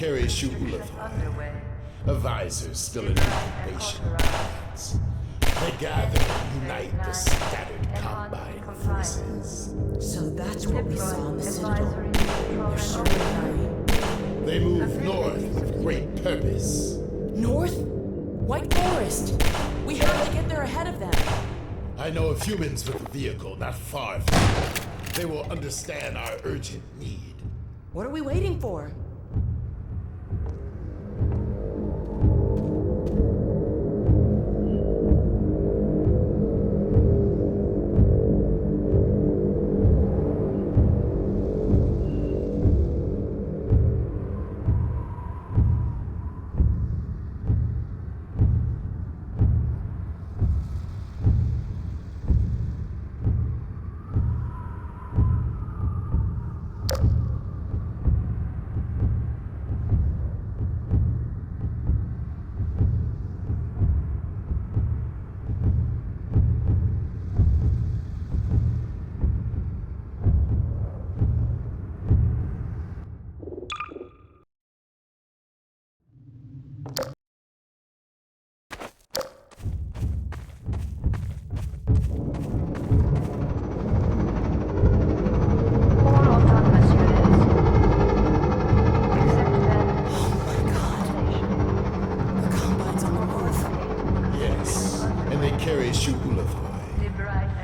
carry Shu'ulafai. Advisors still in incubation pods. They gather and unite the scattered Combine forces. So that's what we saw in the Citadel. They're sure to hurry. They move north with great purpose. North? White Forest! We have to get there ahead of them. I know of humans with a vehicle not far from here. They will understand our urgent need. What are we waiting for?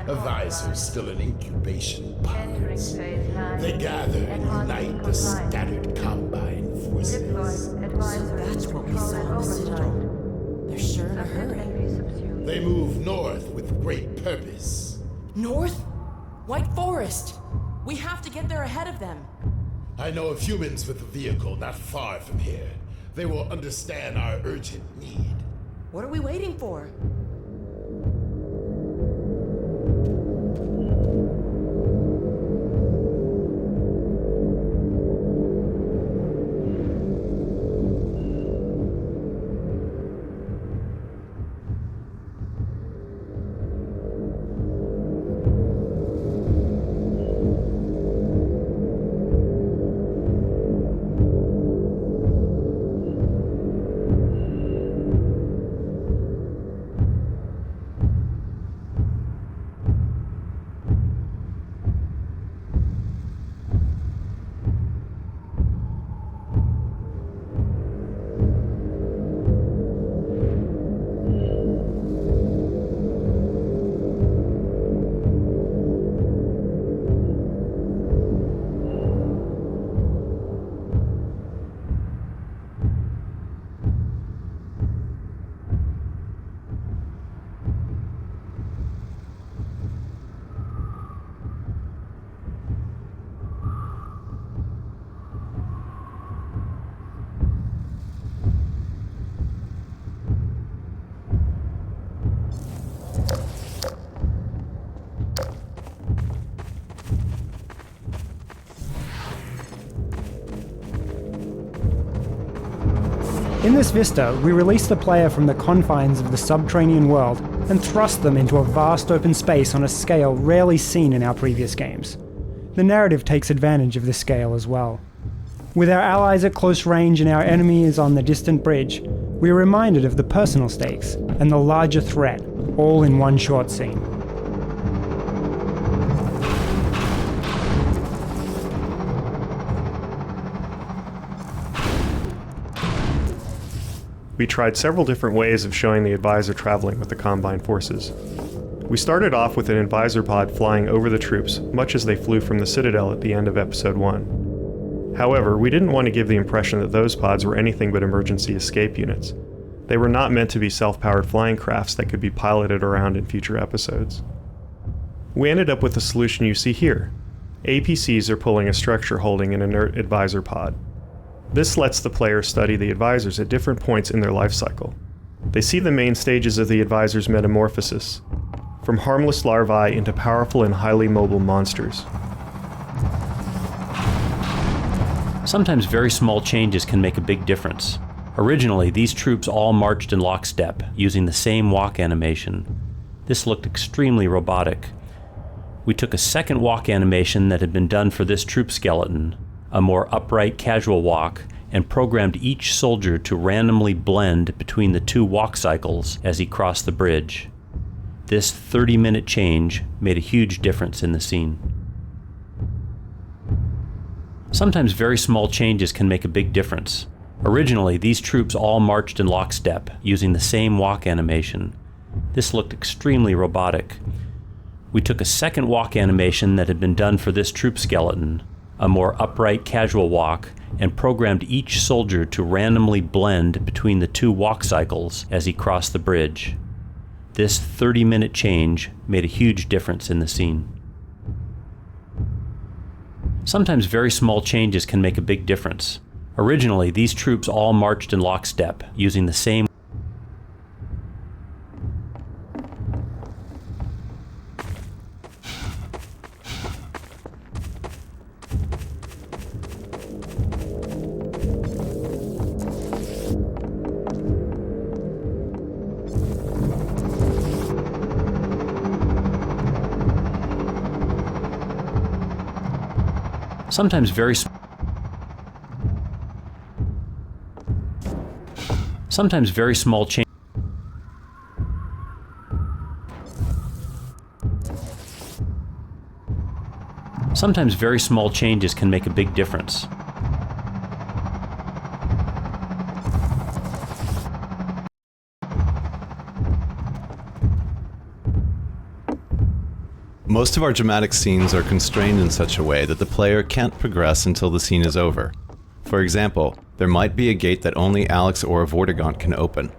Advisors still in incubation pods. They gather and unite the scattered Combine forces. So that's what we saw in the Citadel. They're sure to hurry. They move north with great purpose. North? White Forest! We have to get there ahead of them. I know of humans with a vehicle not far from here. They will understand our urgent need. What are we waiting for? In this vista, we release the player from the confines of the subterranean world and thrust them into a vast open space on a scale rarely seen in our previous games. The narrative takes advantage of this scale as well. With our allies at close range and our enemy is on the distant bridge, we are reminded of the personal stakes and the larger threat, all in one short scene. We tried several different ways of showing the advisor traveling with the Combine forces. We started off with an advisor pod flying over the troops, much as they flew from the Citadel at the end of Episode 1. However, we didn't want to give the impression that those pods were anything but emergency escape units. They were not meant to be self-powered flying crafts that could be piloted around in future episodes. We ended up with the solution you see here. APCs are pulling a structure holding an inert advisor pod. This lets the player study the advisors at different points in their life cycle. They see the main stages of the advisor's metamorphosis, from harmless larvae into powerful and highly mobile monsters. Sometimes very small changes can make a big difference. Originally, these troops all marched in lockstep, using the same walk animation. This looked extremely robotic. We took a second walk animation that had been done for this troop skeleton, a more upright, casual walk, and programmed each soldier to randomly blend between the two walk cycles as he crossed the bridge. This 30-minute change made a huge difference in the scene. Sometimes very small changes can make a big difference. Originally, these troops all marched in lockstep, using the same walk animation. This looked extremely robotic. We took a second walk animation that had been done for this troop skeleton, a more upright casual walk, and programmed each soldier to randomly blend between the two walk cycles as he crossed the bridge. This 30-minute change made a huge difference in the scene. Sometimes very small changes can make a big difference. Originally, these troops all marched in lockstep, using the same Sometimes very small change. Sometimes very small changes can make a big difference. Most of our dramatic scenes are constrained in such a way that the player can't progress until the scene is over. For example, there might be a gate that only Alex or a Vortigaunt can open.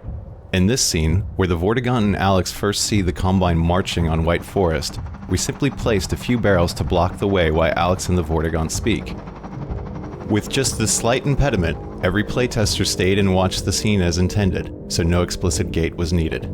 In this scene, where the Vortigaunt and Alex first see the Combine marching on White Forest, we simply placed a few barrels to block the way while Alex and the Vortigaunt speak. With just this slight impediment, every playtester stayed and watched the scene as intended, so no explicit gate was needed.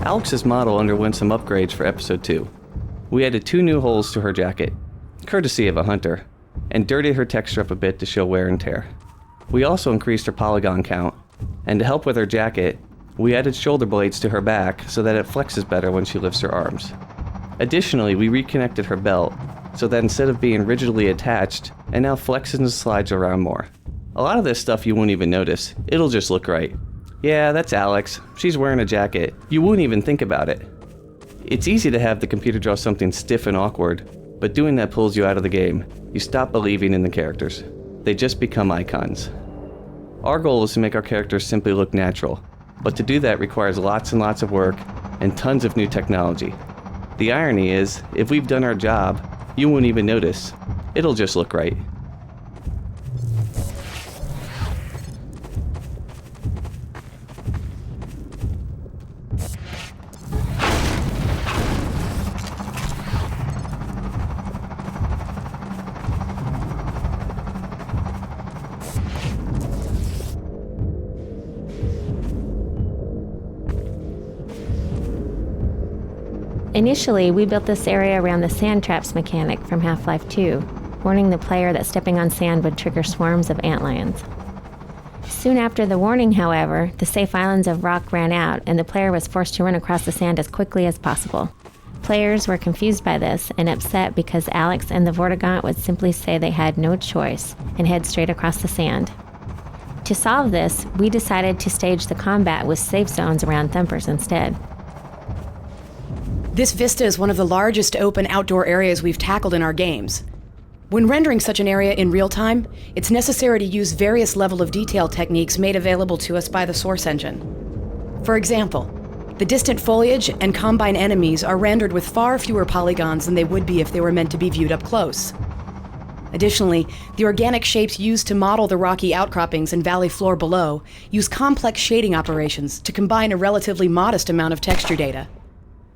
Alex's model underwent some upgrades for Episode 2. We added 2 new holes to her jacket, courtesy of a hunter, and dirtied her texture up a bit to show wear and tear. We also increased her polygon count, and to help with her jacket, we added shoulder blades to her back so that it flexes better when she lifts her arms. Additionally, we reconnected her belt, so that instead of being rigidly attached, it now flexes and slides around more. A lot of this stuff you won't even notice, it'll just look right. Yeah, that's Alex. She's wearing a jacket. You wouldn't even think about it. It's easy to have the computer draw something stiff and awkward, but doing that pulls you out of the game. You stop believing in the characters. They just become icons. Our goal is to make our characters simply look natural, but to do that requires lots and lots of work and tons of new technology. The irony is, if we've done our job, you won't even notice. It'll just look right. Initially, we built this area around the sand traps mechanic from Half-Life 2, warning the player that stepping on sand would trigger swarms of antlions. Soon after the warning, however, the safe islands of rock ran out, and the player was forced to run across the sand as quickly as possible. Players were confused by this and upset because Alex and the Vortigaunt would simply say they had no choice and head straight across the sand. To solve this, we decided to stage the combat with safe zones around Thumpers instead. This vista is one of the largest open outdoor areas we've tackled in our games. When rendering such an area in real time, it's necessary to use various level of detail techniques made available to us by the source engine. For example, the distant foliage and Combine enemies are rendered with far fewer polygons than they would be if they were meant to be viewed up close. Additionally, the organic shapes used to model the rocky outcroppings and valley floor below use complex shading operations to combine a relatively modest amount of texture data.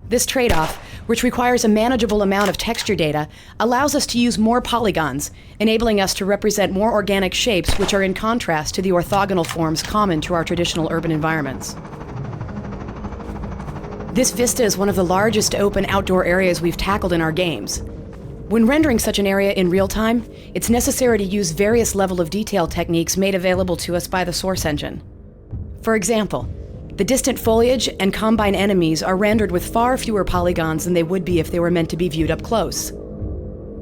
This trade-off, which requires a manageable amount of texture data, allows us to use more polygons, enabling us to represent more organic shapes which are in contrast to the orthogonal forms common to our traditional urban environments. This vista is one of the largest open outdoor areas we've tackled in our games. When rendering such an area in real time, it's necessary to use various level of detail techniques made available to us by the source engine. For example, the distant foliage and combine enemies are rendered with far fewer polygons than they would be if they were meant to be viewed up close.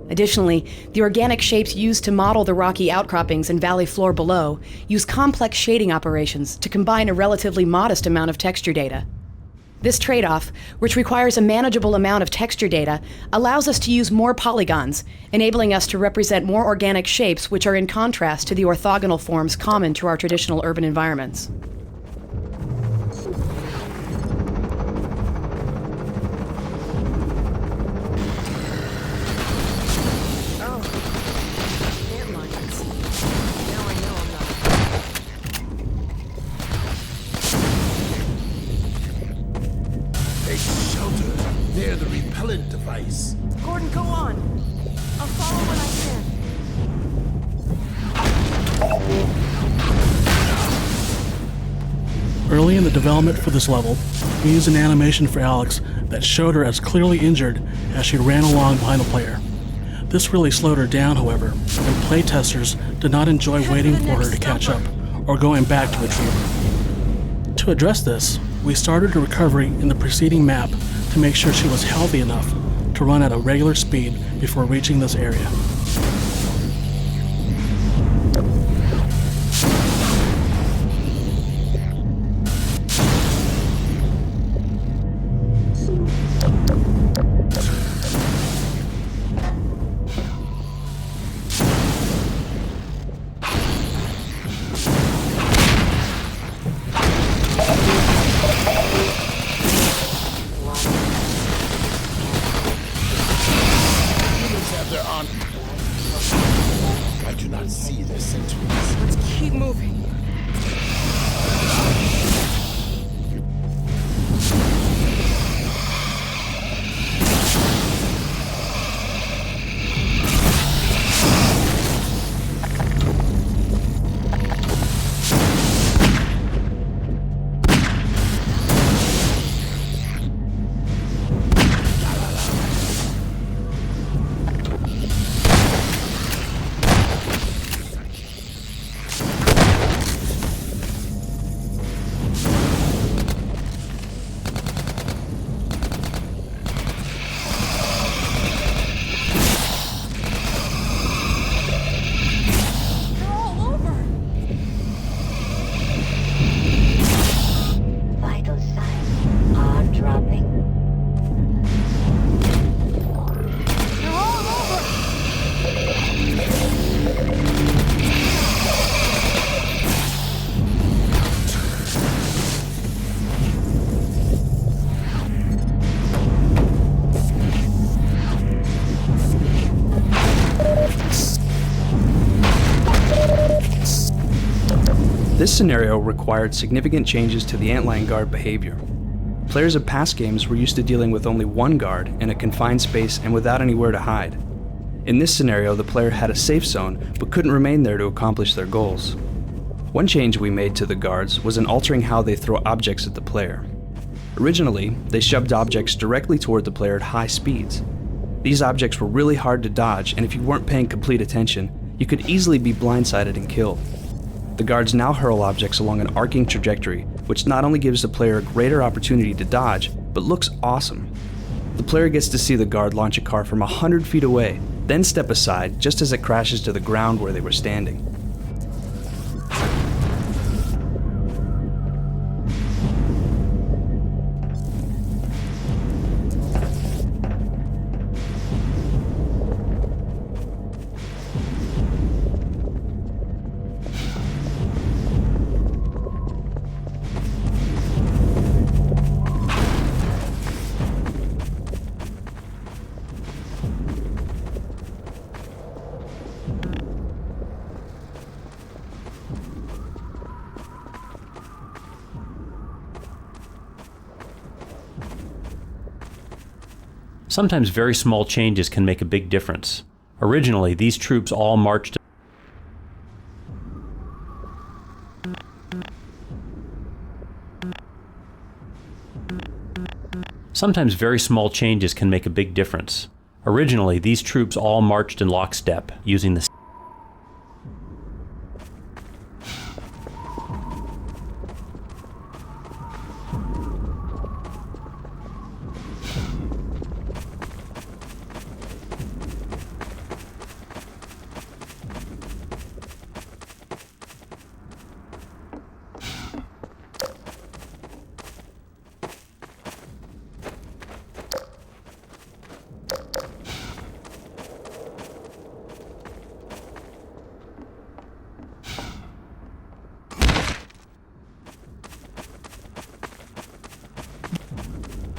Additionally, the organic shapes used to model the rocky outcroppings and valley floor below use complex shading operations to combine a relatively modest amount of texture data. This trade-off, which requires a manageable amount of texture data, allows us to use more polygons, enabling us to represent more organic shapes which are in contrast to the orthogonal forms common to our traditional urban environments. Near the repellent device. Gordon, go on. I'll follow when I can. Early in the development for this level, we used an animation for Alex that showed her as clearly injured as she ran along behind the player. This really slowed her down, however, and playtesters did not enjoy waiting for her to catch up or going back to retrieve her. To address this, we started a recovery in the preceding map to make sure she was healthy enough to run at a regular speed before reaching this area. I do not see their sentries. Let's keep moving. This scenario required significant changes to the antlion guard behavior. Players of past games were used to dealing with only one guard in a confined space and without anywhere to hide. In this scenario, the player had a safe zone but couldn't remain there to accomplish their goals. One change we made to the guards was in altering how they throw objects at the player. Originally, they shoved objects directly toward the player at high speeds. These objects were really hard to dodge, and if you weren't paying complete attention, you could easily be blindsided and killed. The guards now hurl objects along an arcing trajectory, which not only gives the player a greater opportunity to dodge, but looks awesome. The player gets to see the guard launch a car from 100 feet away, then step aside just as it crashes to the ground where they were standing. Sometimes very small changes can make a big difference. Originally, these troops all marched. Sometimes very small changes can make a big difference. Originally, these troops all marched in lockstep, using the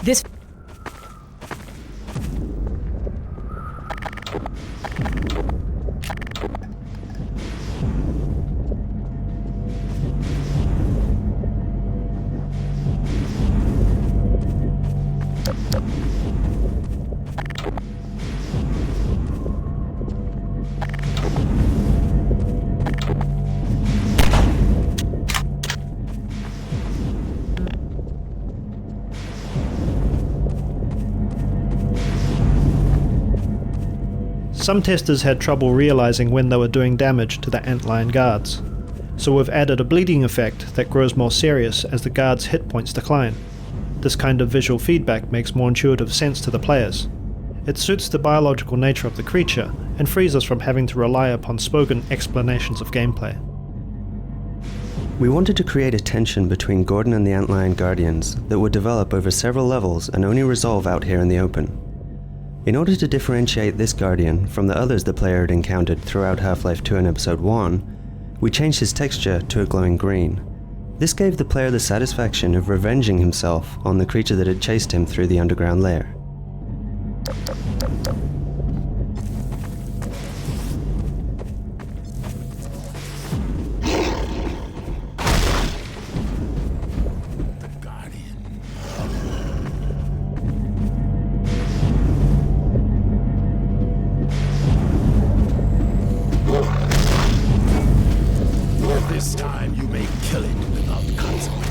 This Some testers had trouble realizing when they were doing damage to the antlion guards, so we've added a bleeding effect that grows more serious as the guards' hit points decline. This kind of visual feedback makes more intuitive sense to the players. It suits the biological nature of the creature and frees us from having to rely upon spoken explanations of gameplay. We wanted to create a tension between Gordon and the antlion guardians that would develop over several levels and only resolve out here in the open. In order to differentiate this Guardian from the others the player had encountered throughout Half-Life 2 and Episode 1, we changed his texture to a glowing green. This gave the player the satisfaction of revenging himself on the creature that had chased him through the underground lair. This time you may kill it without consequence.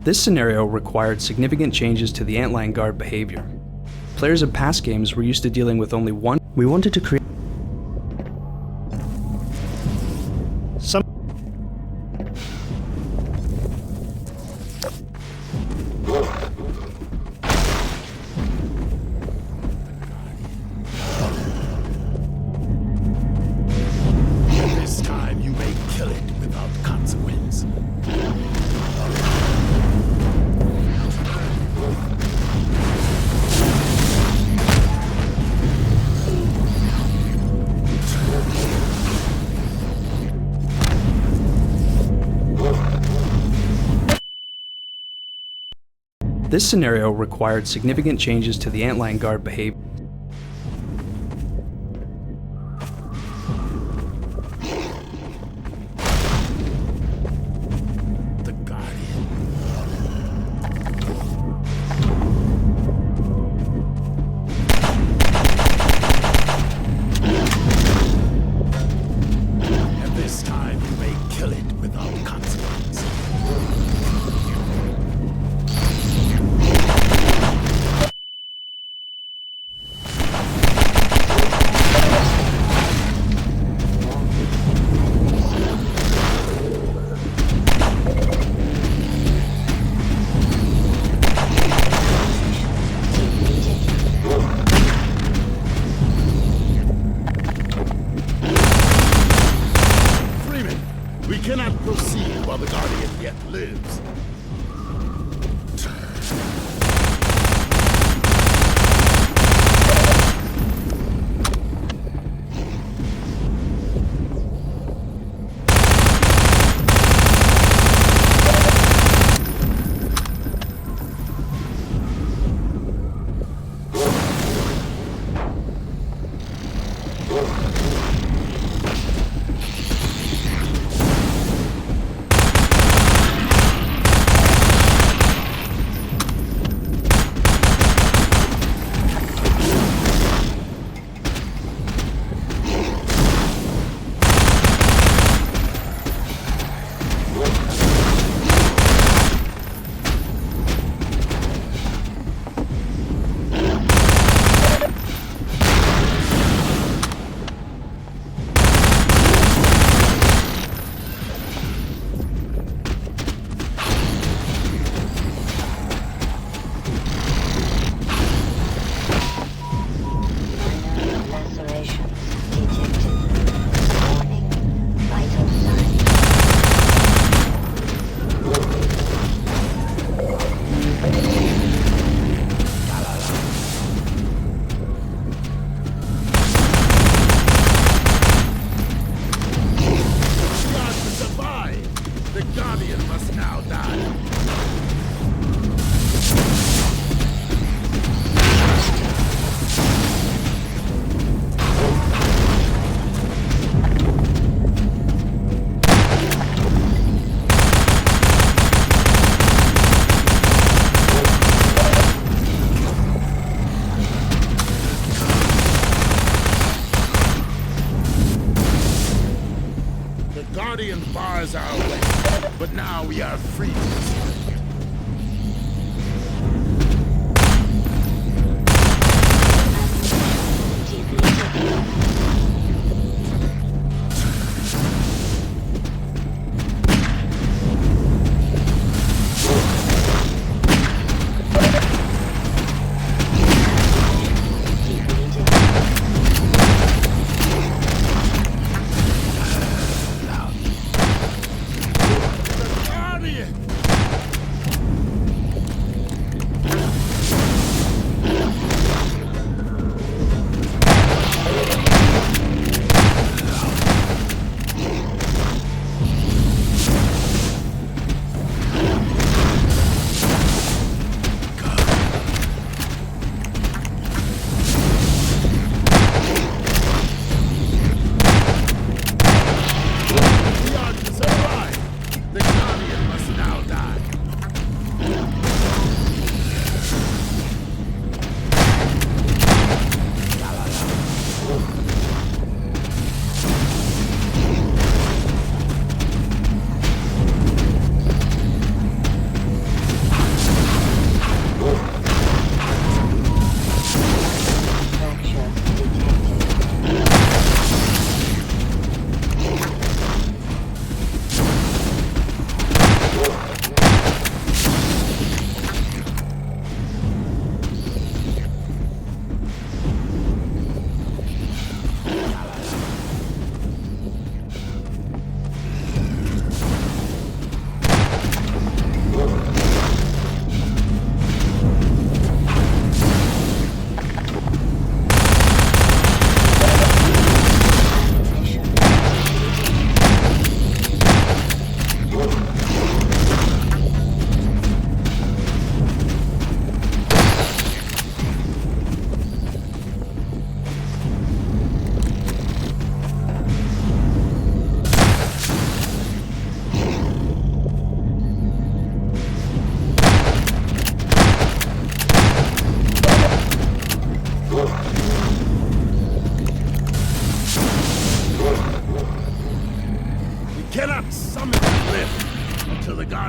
This scenario required significant changes to the Antline Guard behavior. Players of past games were used to dealing with only one. We wanted to create some This time you may kill it without consequence. This scenario required significant changes to the Antline Guard behavior. The Guardian. And this time you may kill it without consequence. Freeman, we cannot proceed while the Guardian yet lives.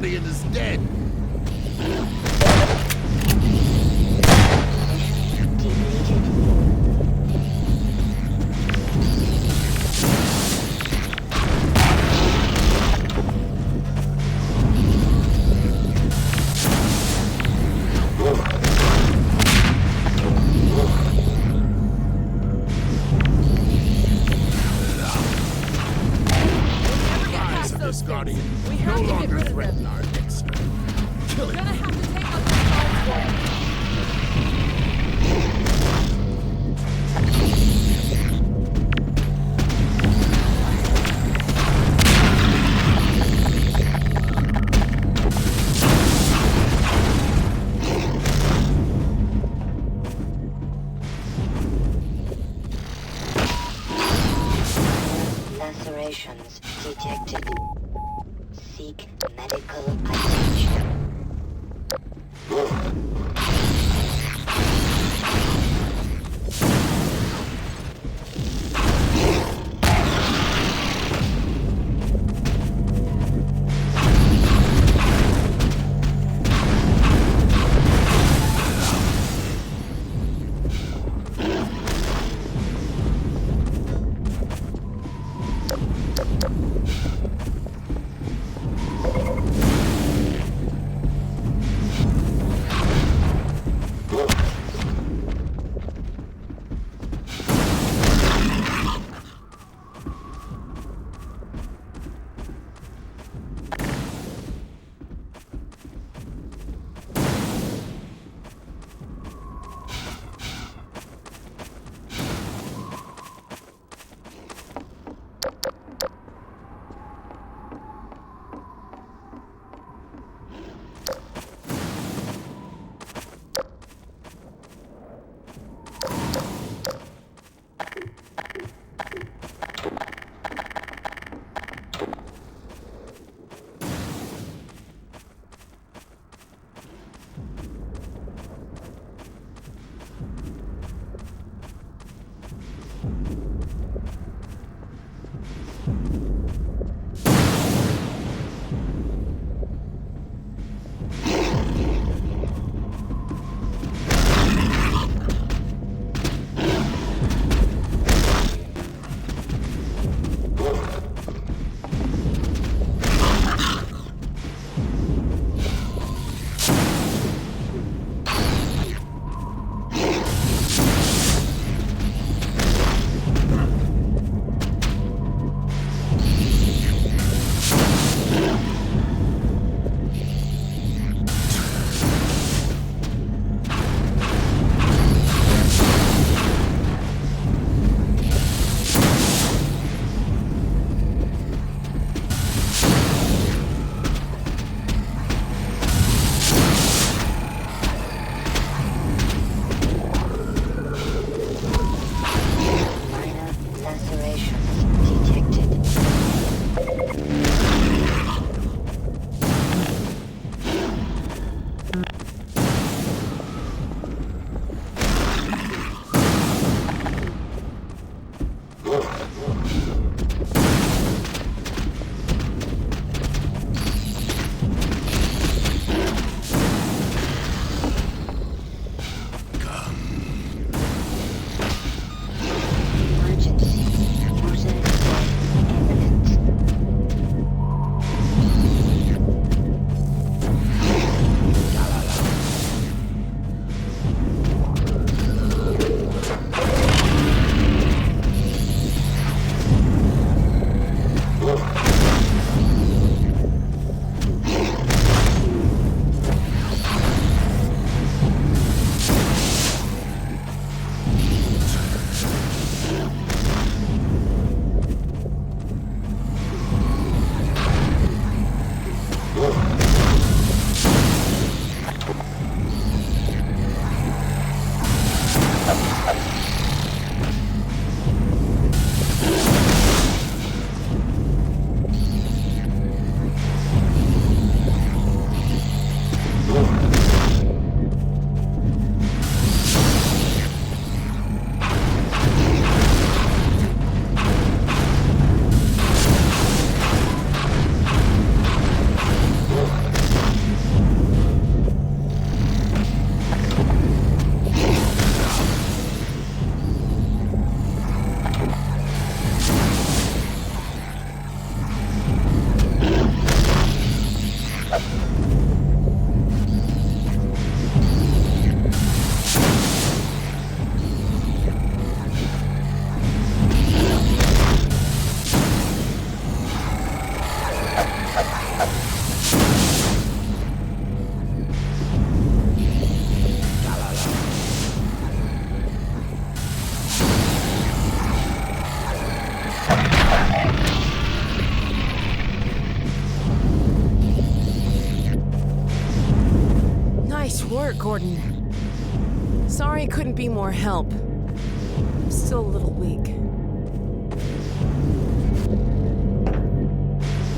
Guardian is dead. This Guardian no longer threaten our next. Kill him. Lacerations detected. Seek medical attention. Nice work, Gordon. Sorry I couldn't be more help. I'm still a little weak.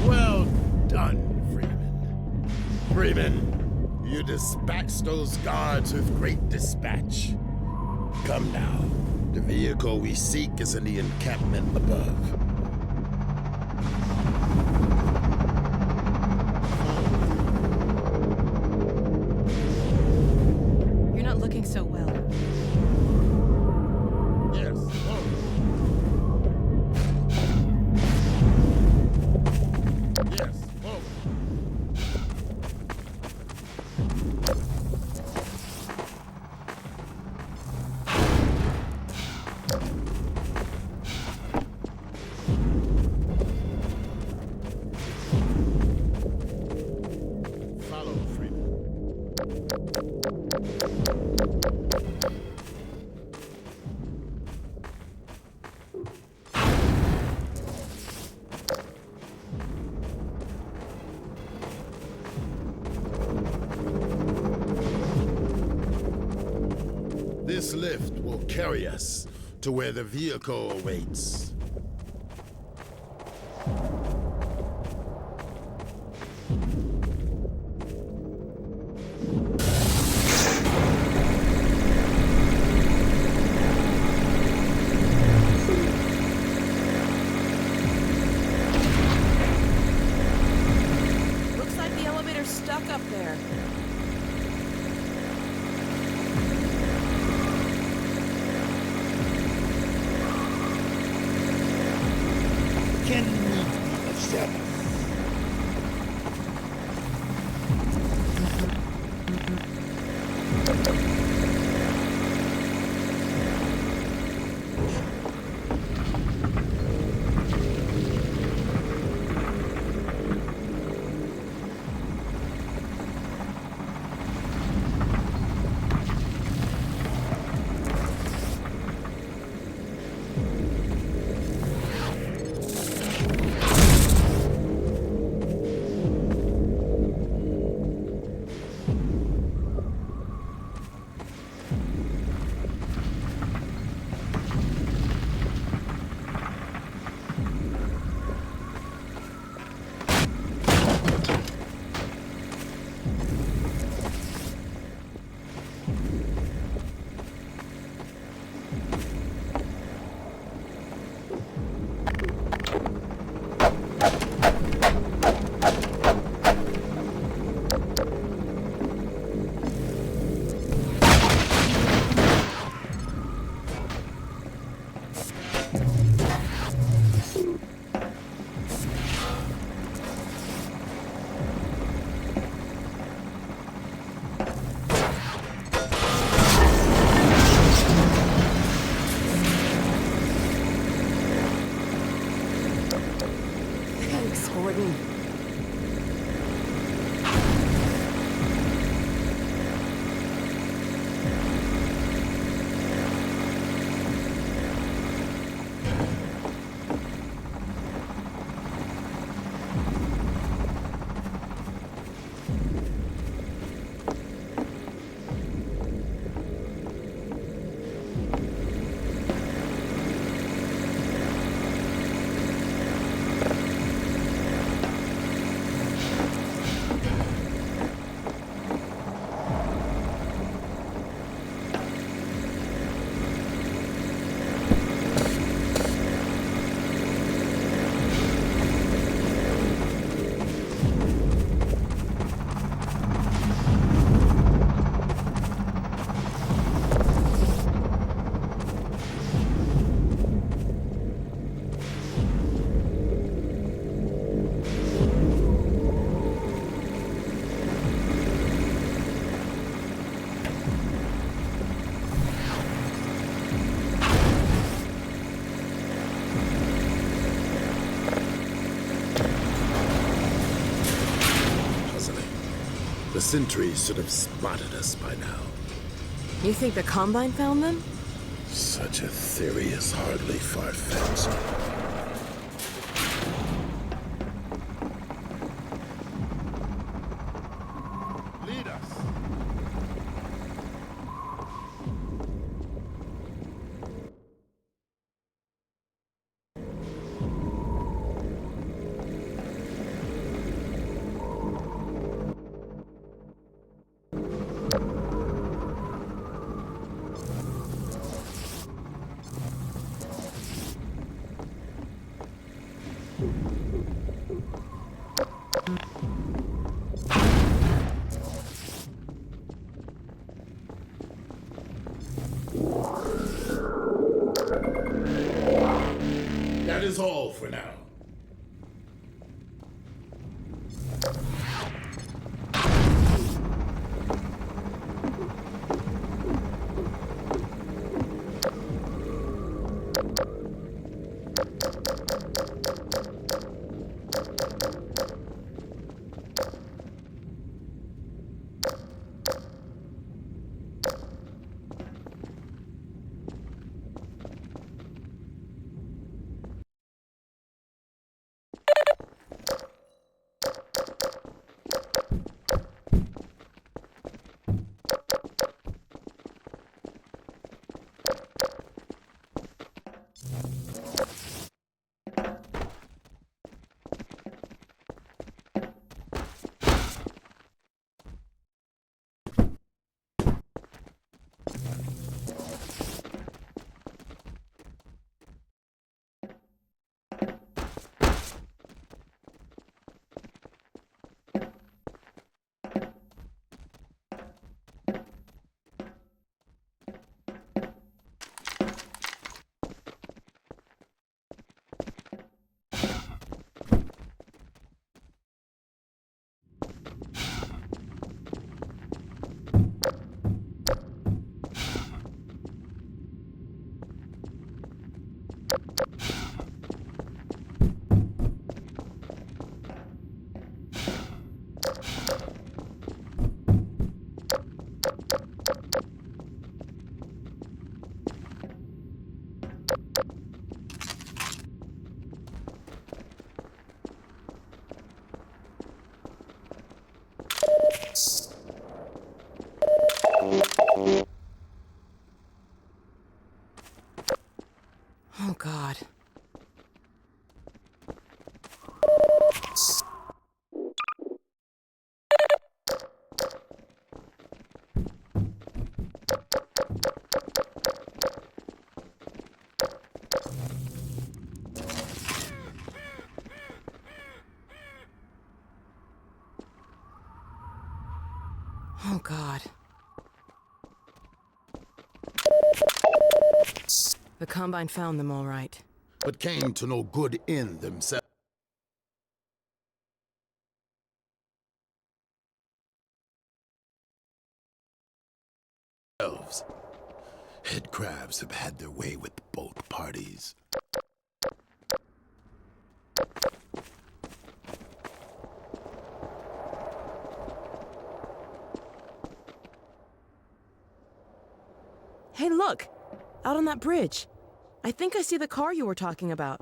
Well done, Freeman. Freeman, you dispatched those guards with great dispatch. Come now. The vehicle we seek is in the encampment above. You're not looking so well. Yes. Yes. Follow, Freeman. This lift will carry us to where the vehicle awaits. Looks like the elevator's stuck up there. Can need of service. Thanks, Gordon. The sentries should have spotted us by now. You think the Combine found them? Such a theory is hardly far-fetched. Lead us. for now. Oh, God. Oh, God. The Combine found them all right. But came to no good in themselves. Head crabs have had their way with both parties. Hey, look! Out on that bridge. I think I see the car you were talking about.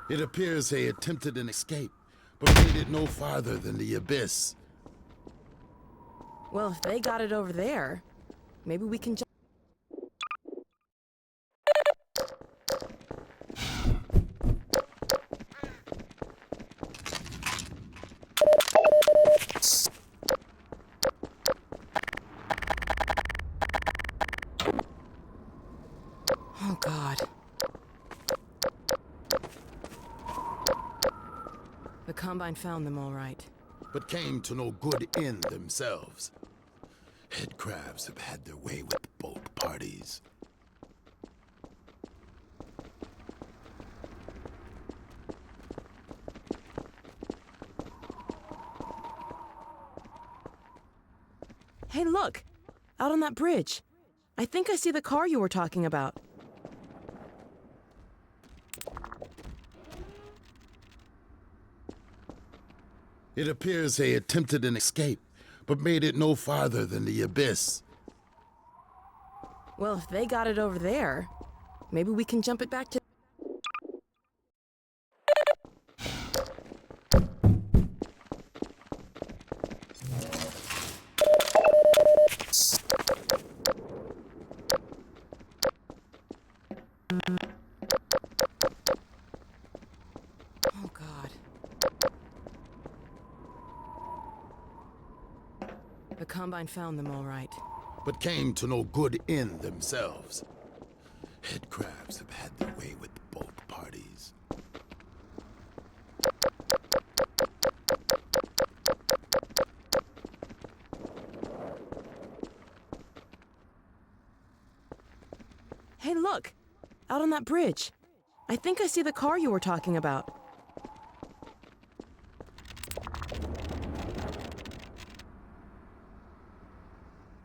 It appears they attempted an escape, but made it no farther than the abyss. Well, if they got it over there, maybe we can just... Oh, God. The Combine found them all right. But came to no good in themselves. Head crabs have had their way with both parties. Hey, look! Out on that bridge. I think I see the car you were talking about. It appears they attempted an escape, but made it no farther than the abyss. Well, if they got it over there, maybe we can jump it back to... Oh, God. The Combine found them all right. But came to no good in themselves. Head crabs have had their way with both parties. out on that bridge. I think I see the car you were talking about.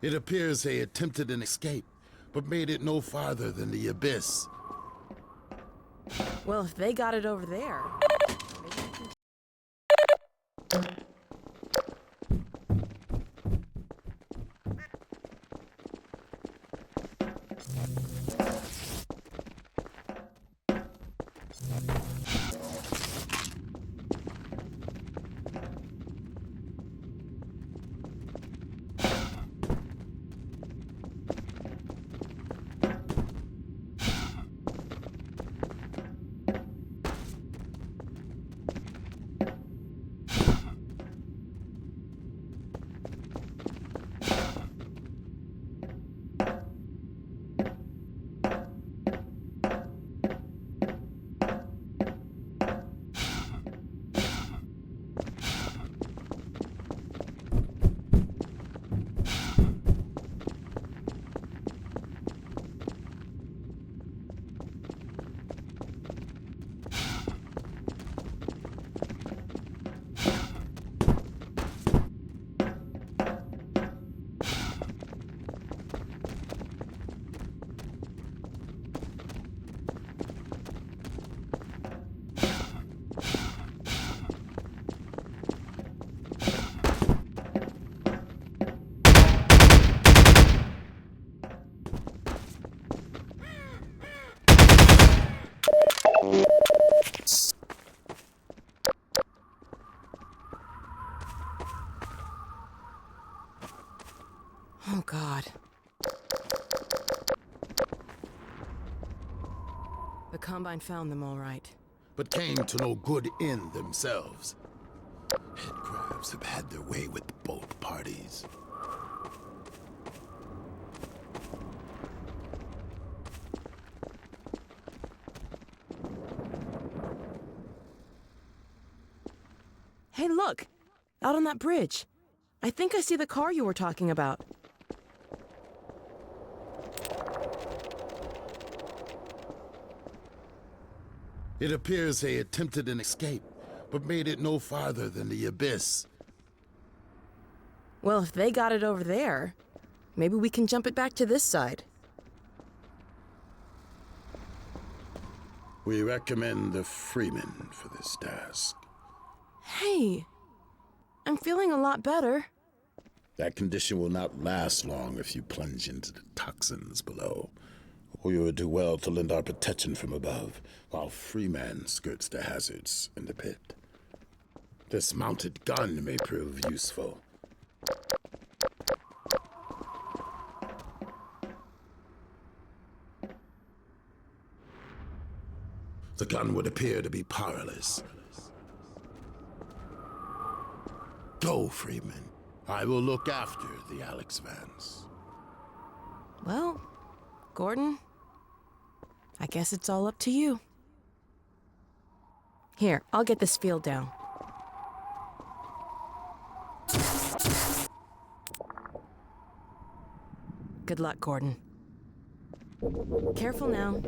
It appears they attempted an escape, but made it no farther than the abyss. Well, if they got it over there... Oh, God. The Combine found them all right. But came to no good end themselves. Headcrabs have had their way with both parties. Hey, look! Out on that bridge. I think I see the car you were talking about. It appears they attempted an escape, but made it no farther than the abyss. Well, if they got it over there, maybe we can jump it back to this side. We recommend the Freeman for this task. Hey, I'm feeling a lot better. That condition will not last long if you plunge into the toxins below. We would do well to lend our protection from above, while Freeman skirts the hazards in the pit. This mounted gun may prove useful. The gun would appear to be powerless. Go, Freeman. I will look after the Alex Vance. Well, Gordon, I guess it's all up to you. Here, I'll get this field down. Good luck, Gordon. Careful now.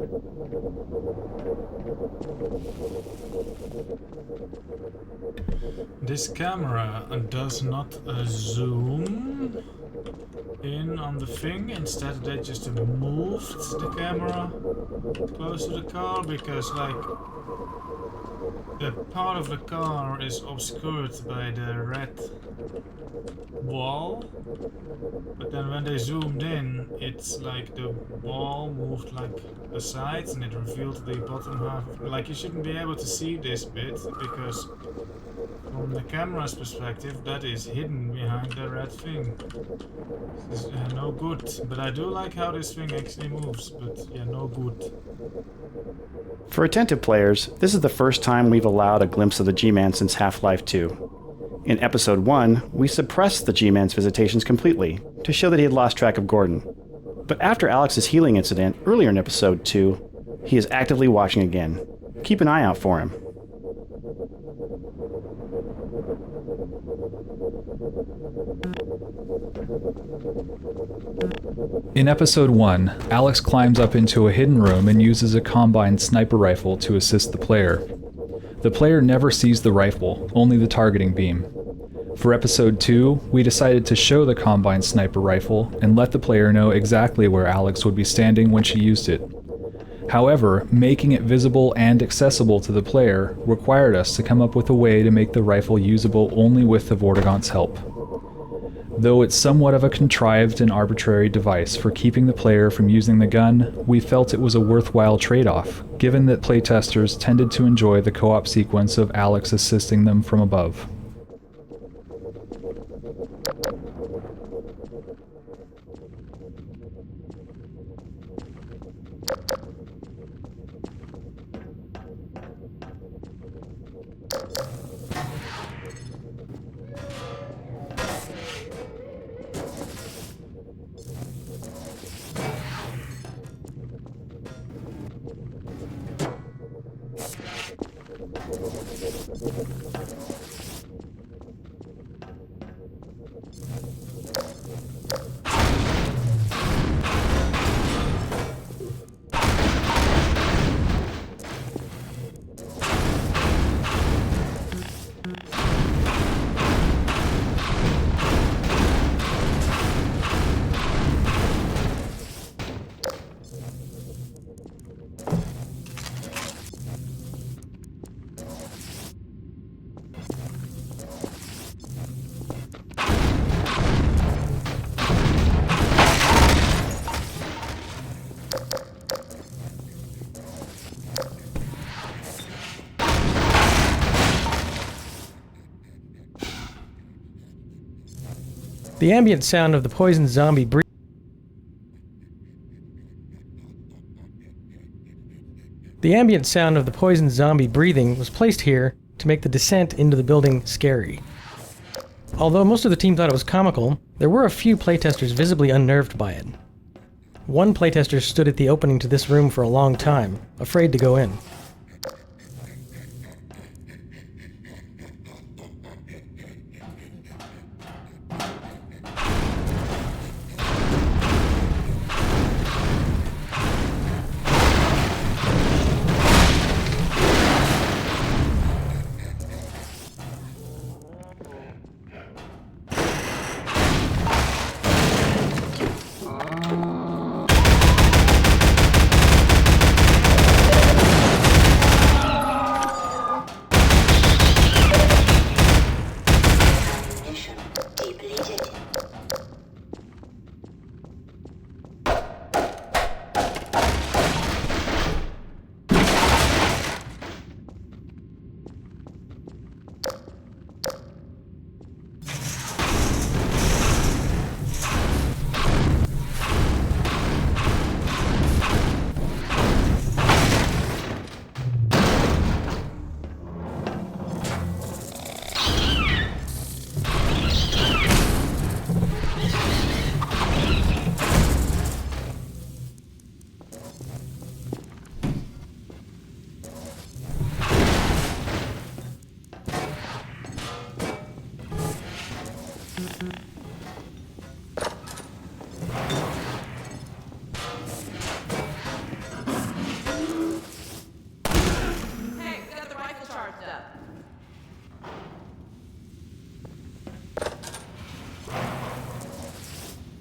This camera does not zoom in on the thing. Instead, they just moved the camera close to the car because, like, the part of the car is obscured by the red wall. But then when they zoomed in, it's like the wall moved like aside and it revealed the bottom half. Like, you shouldn't be able to see this bit because from the camera's perspective that is hidden behind the red thing. This is no good, but I do like how this thing actually moves, but yeah, no good. For attentive players, this is the first time we've allowed a glimpse of the G-Man since Half-Life 2. In Episode 1, we suppressed the G-Man's visitations completely, to show that he had lost track of Gordon. But after Alex's healing incident earlier in Episode 2, he is actively watching again. Keep an eye out for him. In Episode 1, Alex climbs up into a hidden room and uses a combined sniper rifle to assist the player. The player never sees the rifle, only the targeting beam. For Episode 2, we decided to show the combined sniper rifle and let the player know exactly where Alex would be standing when she used it. However, making it visible and accessible to the player required us to come up with a way to make the rifle usable only with the Vortigaunt's help. Though it's somewhat of a contrived and arbitrary device for keeping the player from using the gun, we felt it was a worthwhile trade-off, given that playtesters tended to enjoy the co-op sequence of Alex assisting them from above. The ambient sound of the poisoned zombie breathing was placed here to make the descent into the building scary. Although most of the team thought it was comical, there were a few playtesters visibly unnerved by it. One playtester stood at the opening to this room for a long time, afraid to go in.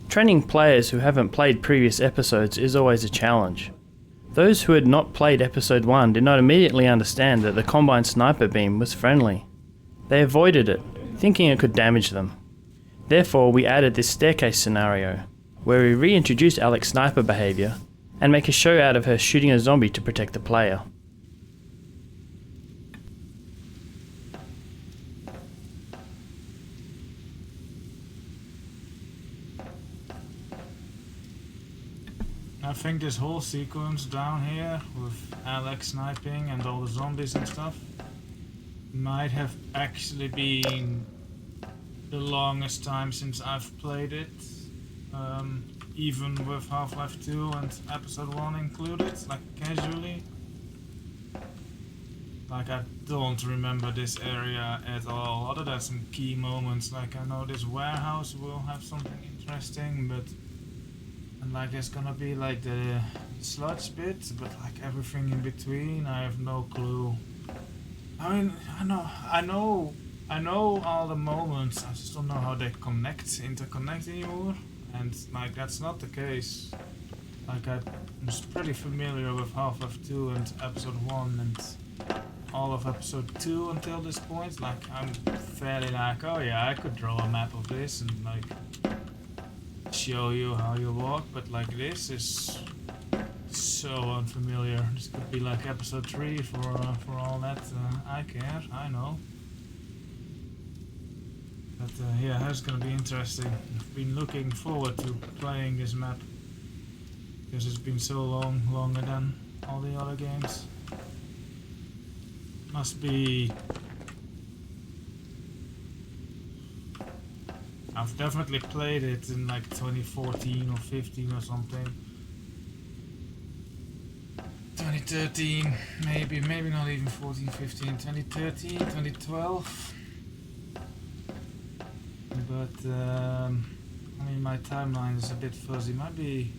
Training players who haven't played previous episodes is always a challenge. Those who had not played episode 1 did not immediately understand that the combined sniper beam was friendly. They avoided it, thinking it could damage them. Therefore, we added this staircase scenario, where we reintroduce Alex's sniper behavior and make a show out of her shooting a zombie to protect the player. I think this whole sequence down here with Alex sniping and all the zombies and stuff might have actually been the longest time since I've played it, even with Half-Life 2 and Episode 1 included, like casually. Like, I don't remember this area at all, other than some key moments. Like, I know this warehouse will have something interesting, but... And like, there's gonna be like the sludge bit, but like everything in between, I have no clue. I mean, I know all the moments, I just don't know how they interconnect anymore. And like, that's not the case. Like, I'm pretty familiar with Half-Life 2 and episode 1 and all of episode 2 until this point. Like, I'm fairly like, oh yeah, I could draw a map of this and like show you how you walk, but like this is so unfamiliar. This could be like episode 3 for all that I care, I know. But yeah, that's gonna be interesting. I've been looking forward to playing this map because it's been so long, longer than all the other games. Must be... I've definitely played it in like 2014 or 15 or something. 2013, maybe not even 14, 15, 2013, 2012. But I mean, my timeline is a bit fuzzy. Might be...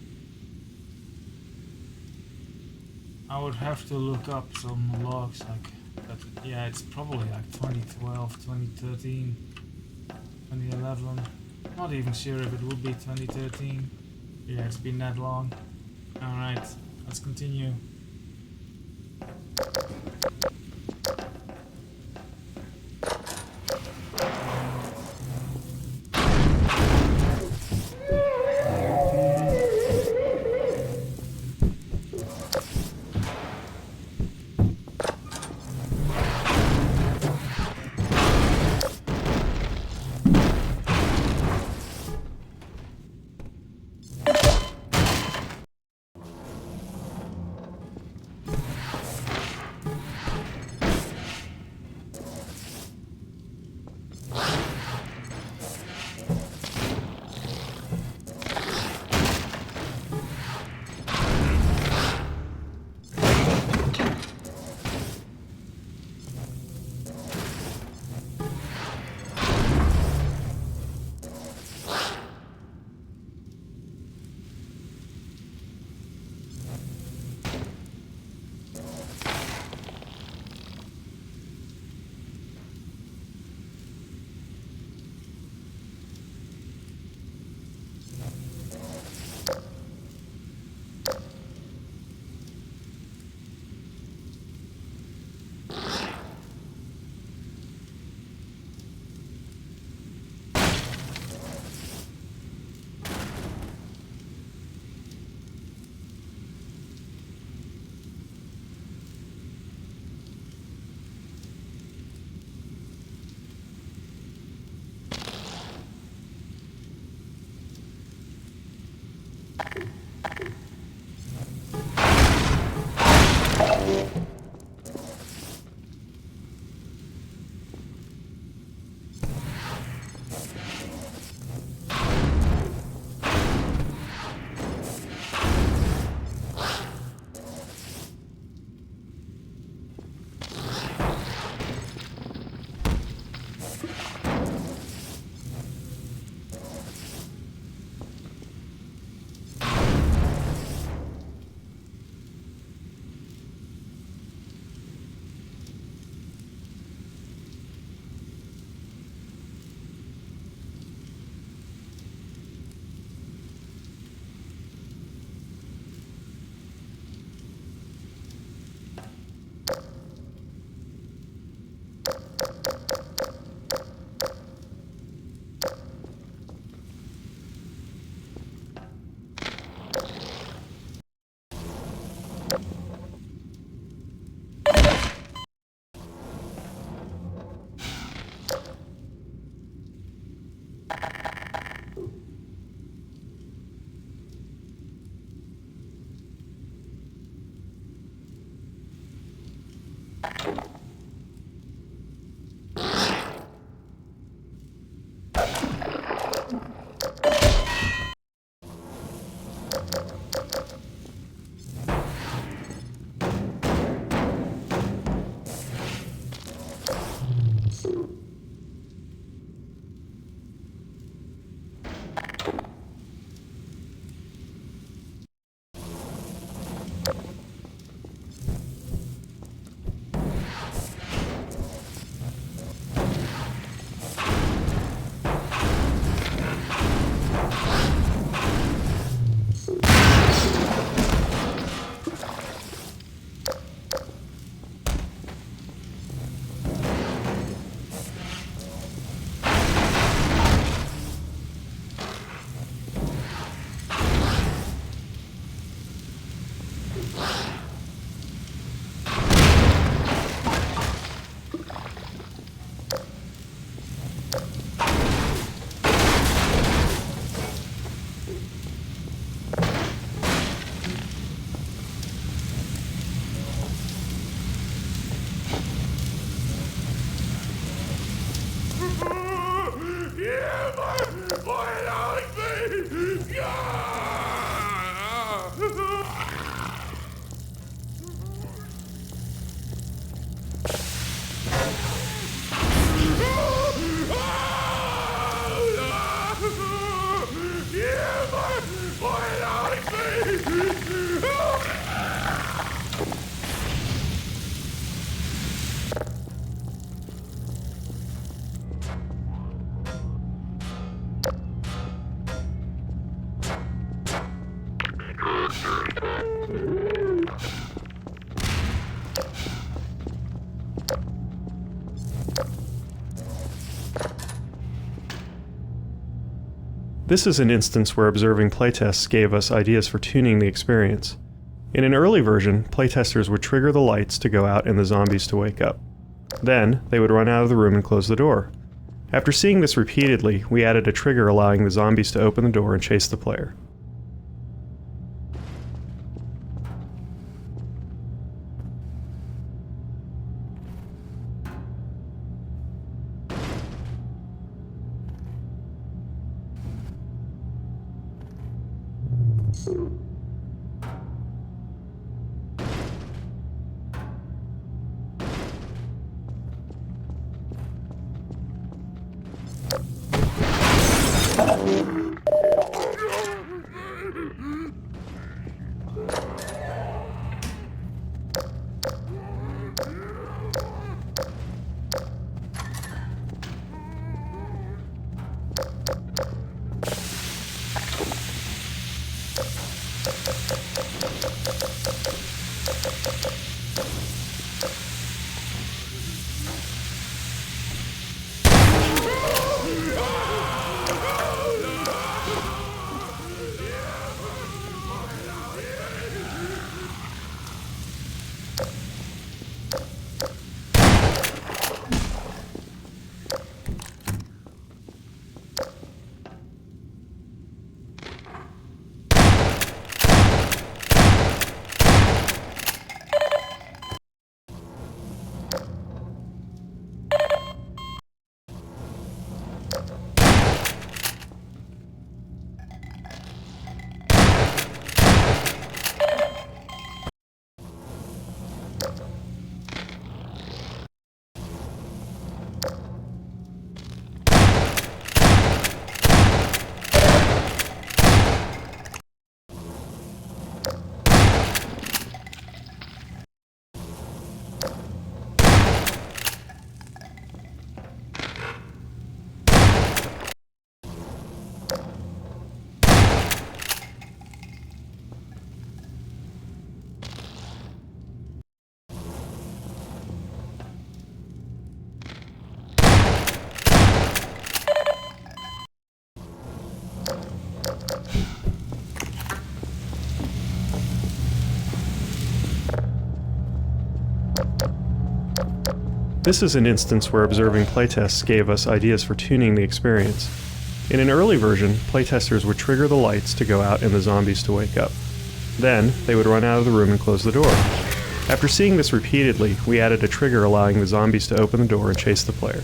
I would have to look up some logs, like, but yeah, it's probably like 2012, 2013, 2011. Not even sure if it would be 2013. Yeah, it's been that long. Alright, let's continue. This is an instance where observing playtests gave us ideas for tuning the experience. In an early version, playtesters would trigger the lights to go out and the zombies to wake up. Then, they would run out of the room and close the door. After seeing this repeatedly, we added a trigger allowing the zombies to open the door and chase the player. This is an instance where observing playtests gave us ideas for tuning the experience. In an early version, playtesters would trigger the lights to go out and the zombies to wake up. Then, they would run out of the room and close the door. After seeing this repeatedly, we added a trigger allowing the zombies to open the door and chase the player.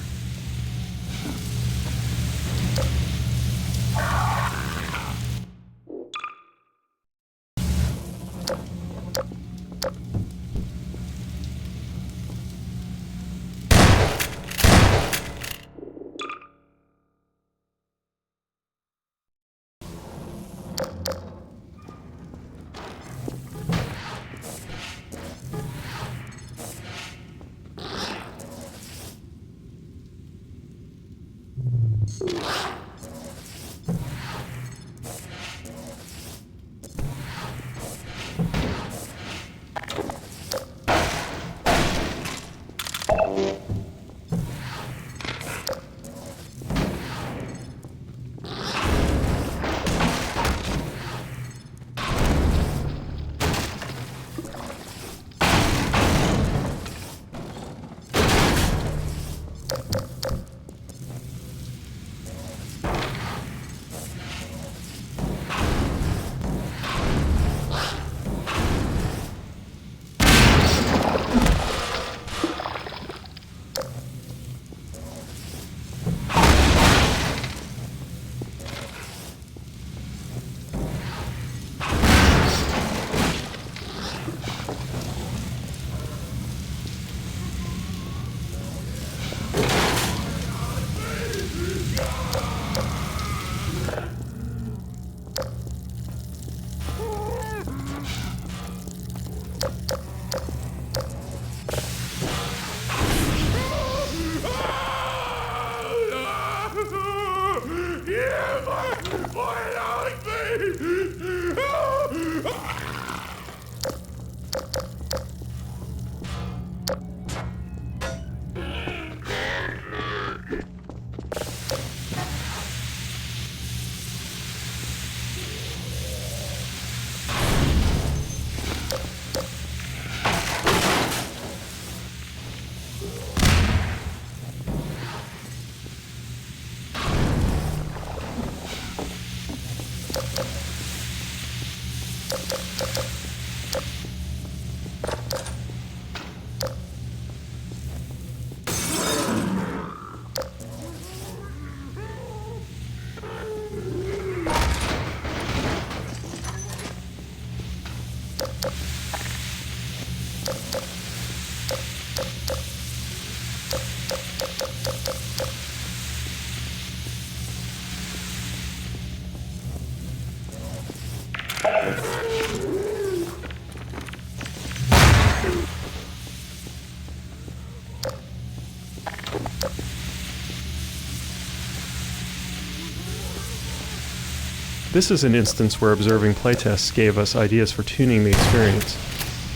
This is an instance where observing playtests gave us ideas for tuning the experience.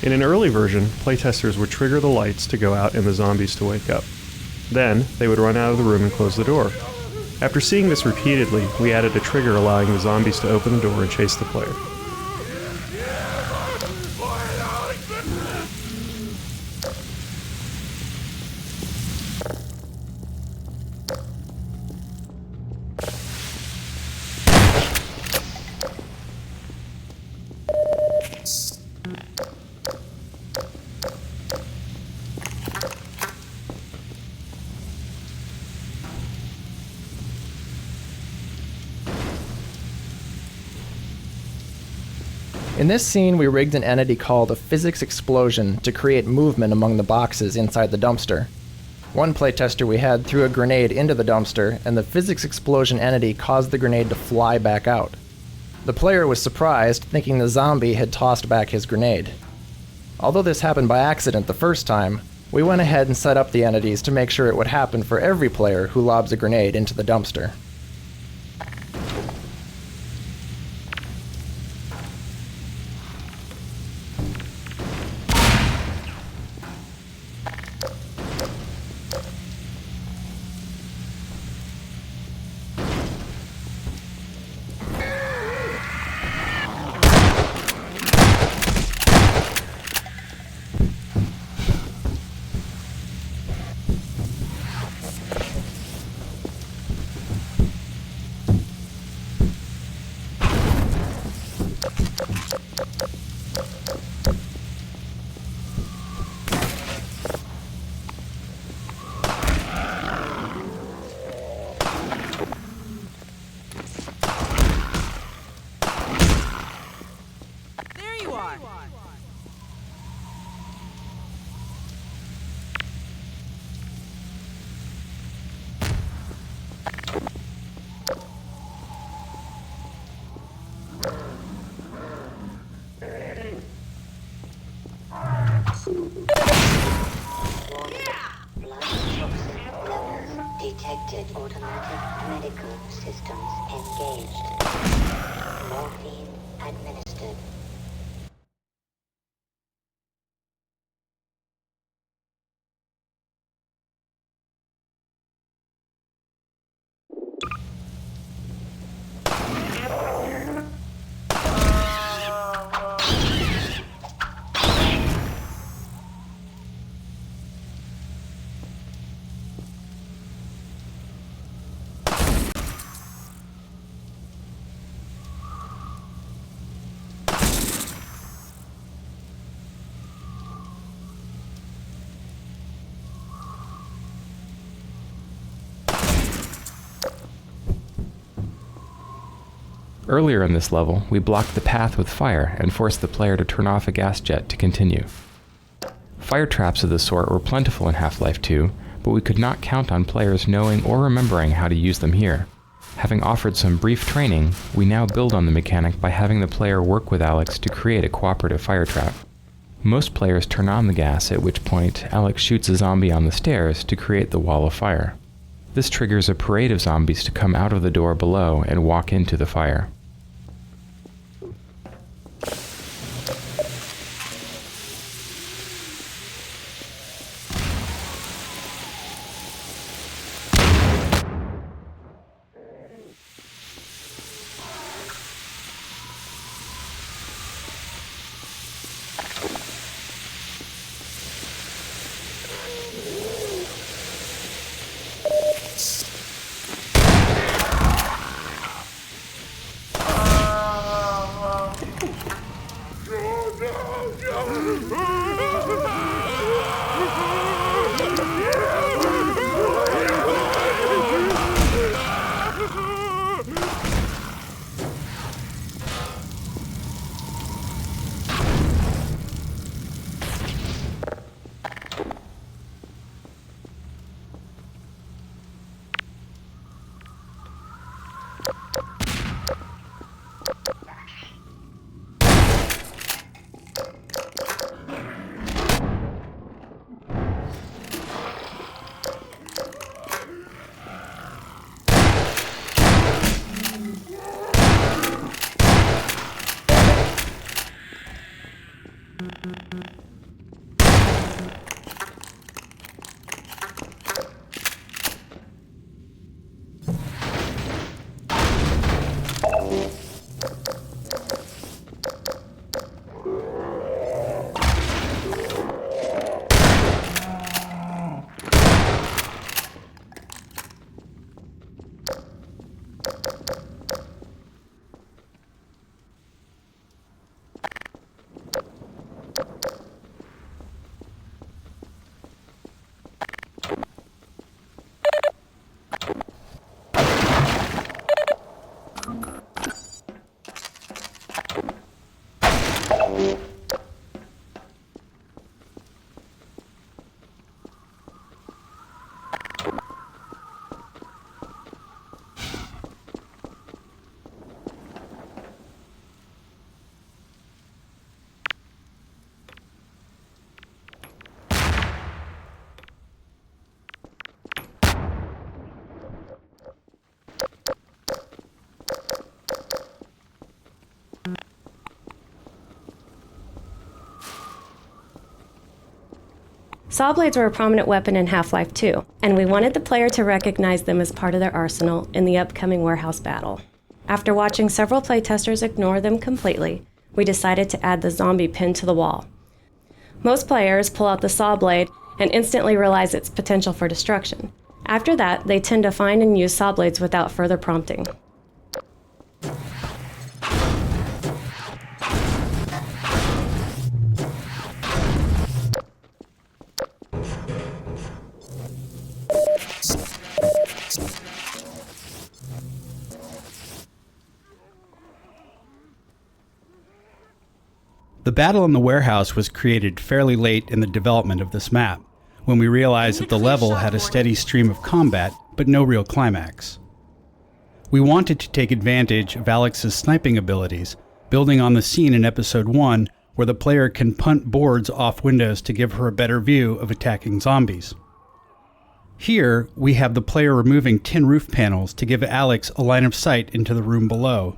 In an early version, playtesters would trigger the lights to go out and the zombies to wake up. Then, they would run out of the room and close the door. After seeing this repeatedly, we added a trigger allowing the zombies to open the door and chase the player. In this scene, we rigged an entity called a physics explosion to create movement among the boxes inside the dumpster. One playtester we had threw a grenade into the dumpster, and the physics explosion entity caused the grenade to fly back out. The player was surprised, thinking the zombie had tossed back his grenade. Although this happened by accident the first time, we went ahead and set up the entities to make sure it would happen for every player who lobs a grenade into the dumpster. detected. Automatic medical systems engaged. Morphine administered. Earlier in this level, we blocked the path with fire and forced the player to turn off a gas jet to continue. Fire traps of this sort were plentiful in Half-Life 2, but we could not count on players knowing or remembering how to use them here. Having offered some brief training, we now build on the mechanic by having the player work with Alex to create a cooperative fire trap. Most players turn on the gas, at which point Alex shoots a zombie on the stairs to create the wall of fire. This triggers a parade of zombies to come out of the door below and walk into the fire. Saw blades were a prominent weapon in Half-Life 2, and we wanted the player to recognize them as part of their arsenal in the upcoming warehouse battle. After watching several playtesters ignore them completely, we decided to add the zombie pin to the wall. Most players pull out the saw blade and instantly realize its potential for destruction. After that, they tend to find and use saw blades without further prompting. The battle in the warehouse was created fairly late in the development of this map, when we realized that the level had a steady stream of combat, but no real climax. We wanted to take advantage of Alex's sniping abilities, building on the scene in Episode 1 where the player can punt boards off windows to give her a better view of attacking zombies. Here, we have the player removing tin roof panels to give Alex a line of sight into the room below.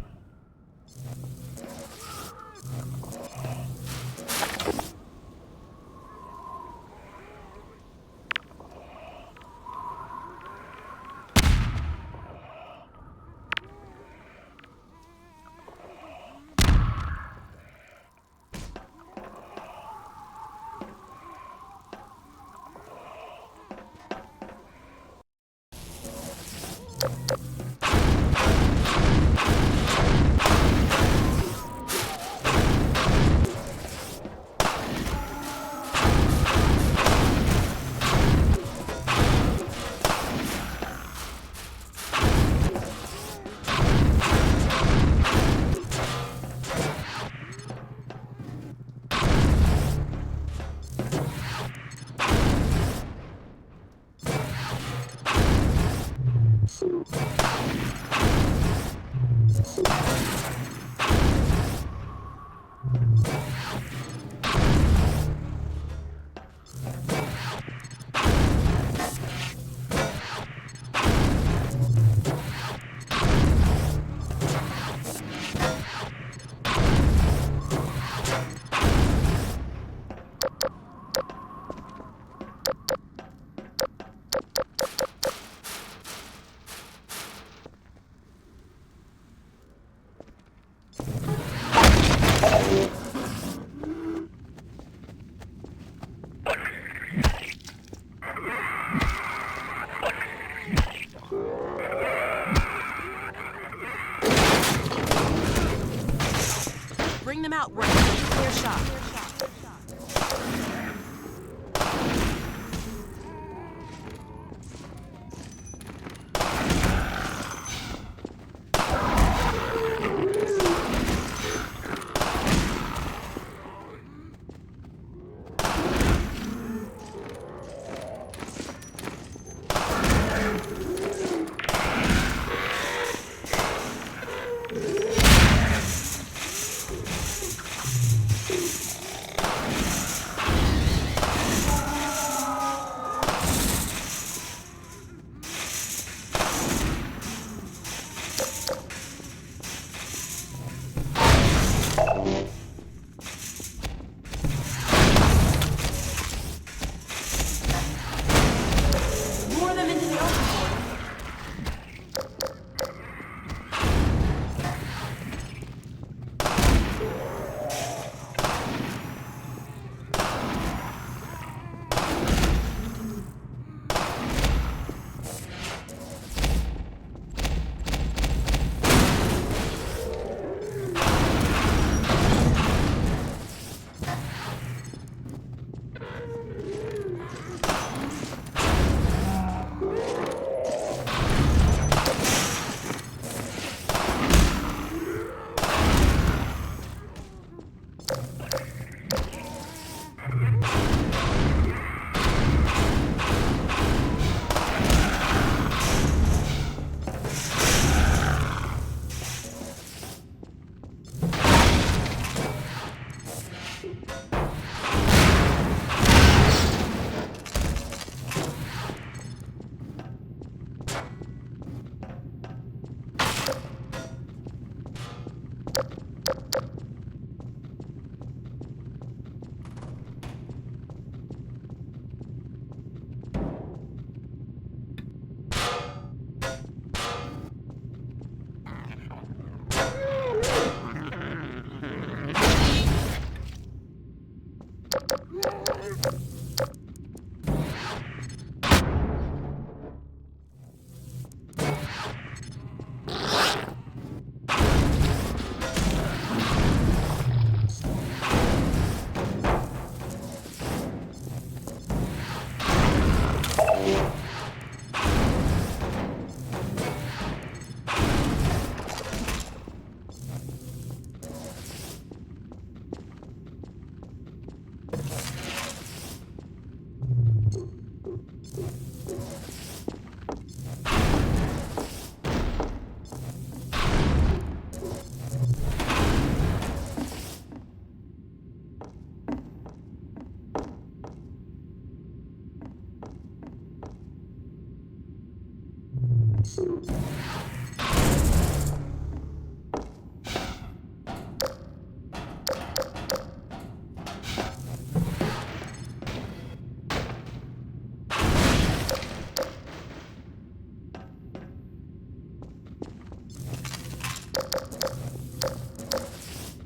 Bring them out, Ray. Clear shot.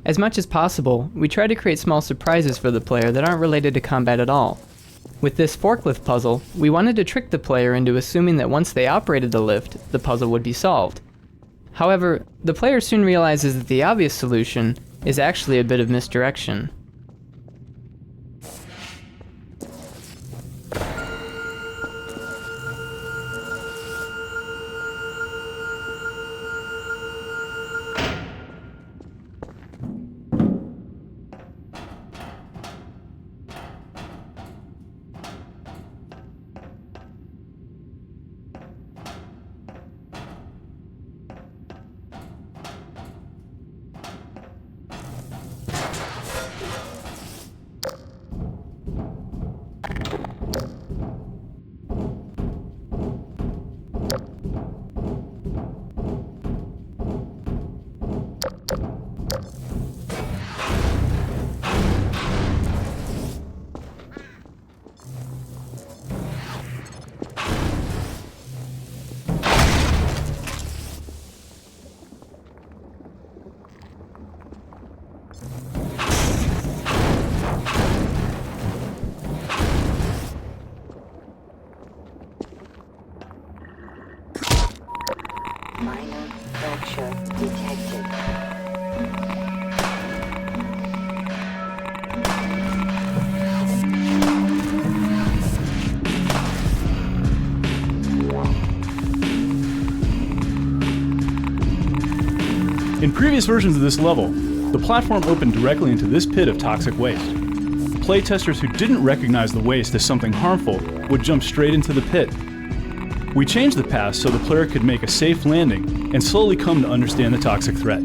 As much as possible, we try to create small surprises for the player that aren't related to combat at all. With this forklift puzzle, we wanted to trick the player into assuming that once they operated the lift, the puzzle would be solved. However, the player soon realizes that the obvious solution is actually a bit of misdirection. Minor fracture detected. In previous versions of this level, the platform opened directly into this pit of toxic waste. Playtesters who didn't recognize the waste as something harmful would jump straight into the pit. We changed the path so the player could make a safe landing and slowly come to understand the toxic threat.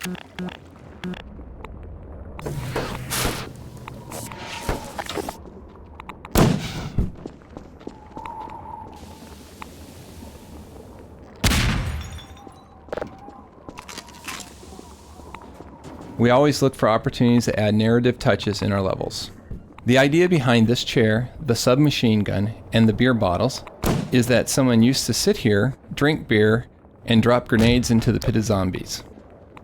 We always look for opportunities to add narrative touches in our levels. The idea behind this chair, the submachine gun, and the beer bottles is that someone used to sit here, drink beer, and drop grenades into the pit of zombies.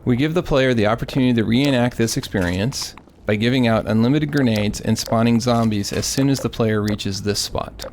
We give the player the opportunity to reenact this experience by giving out unlimited grenades and spawning zombies as soon as the player reaches this spot.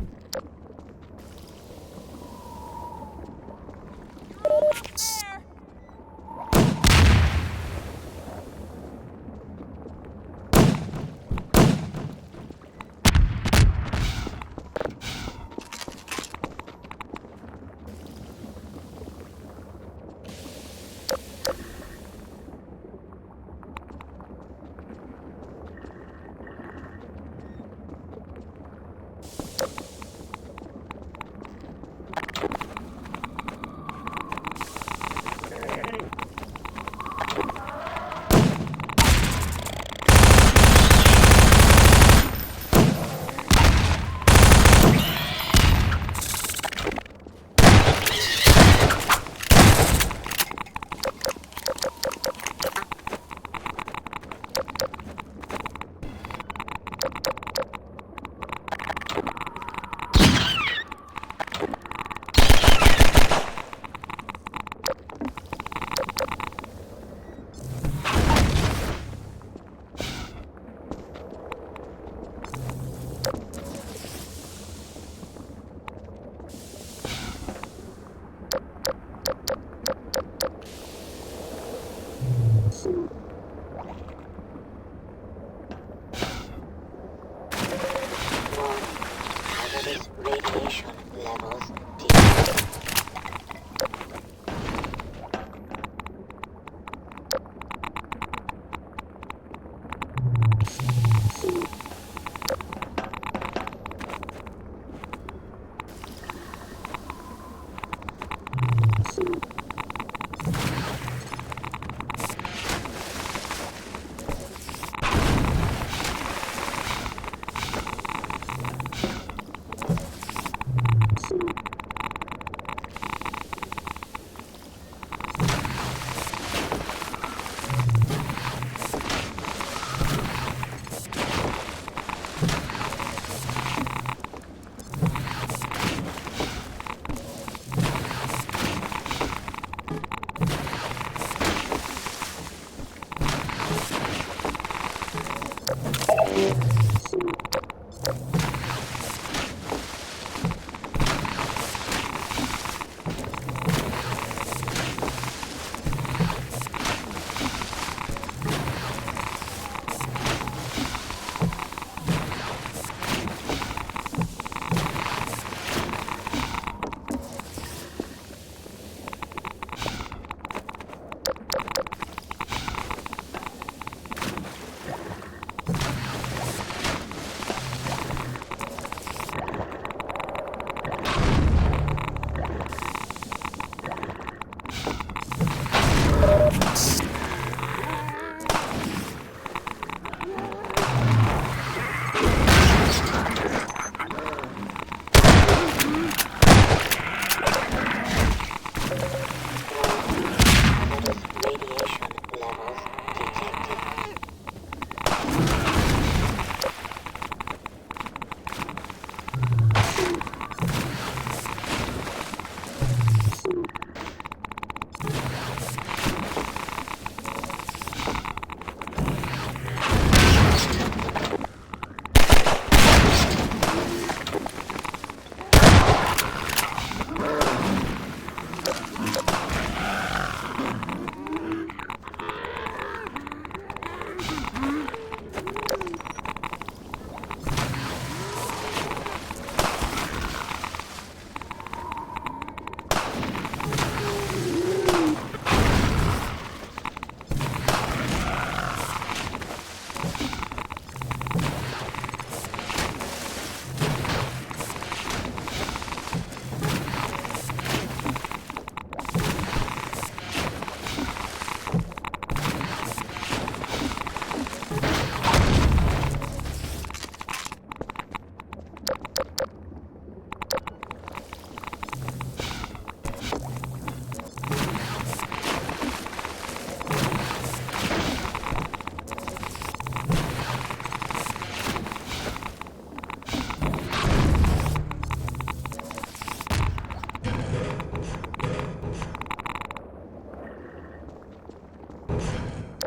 Radiation levels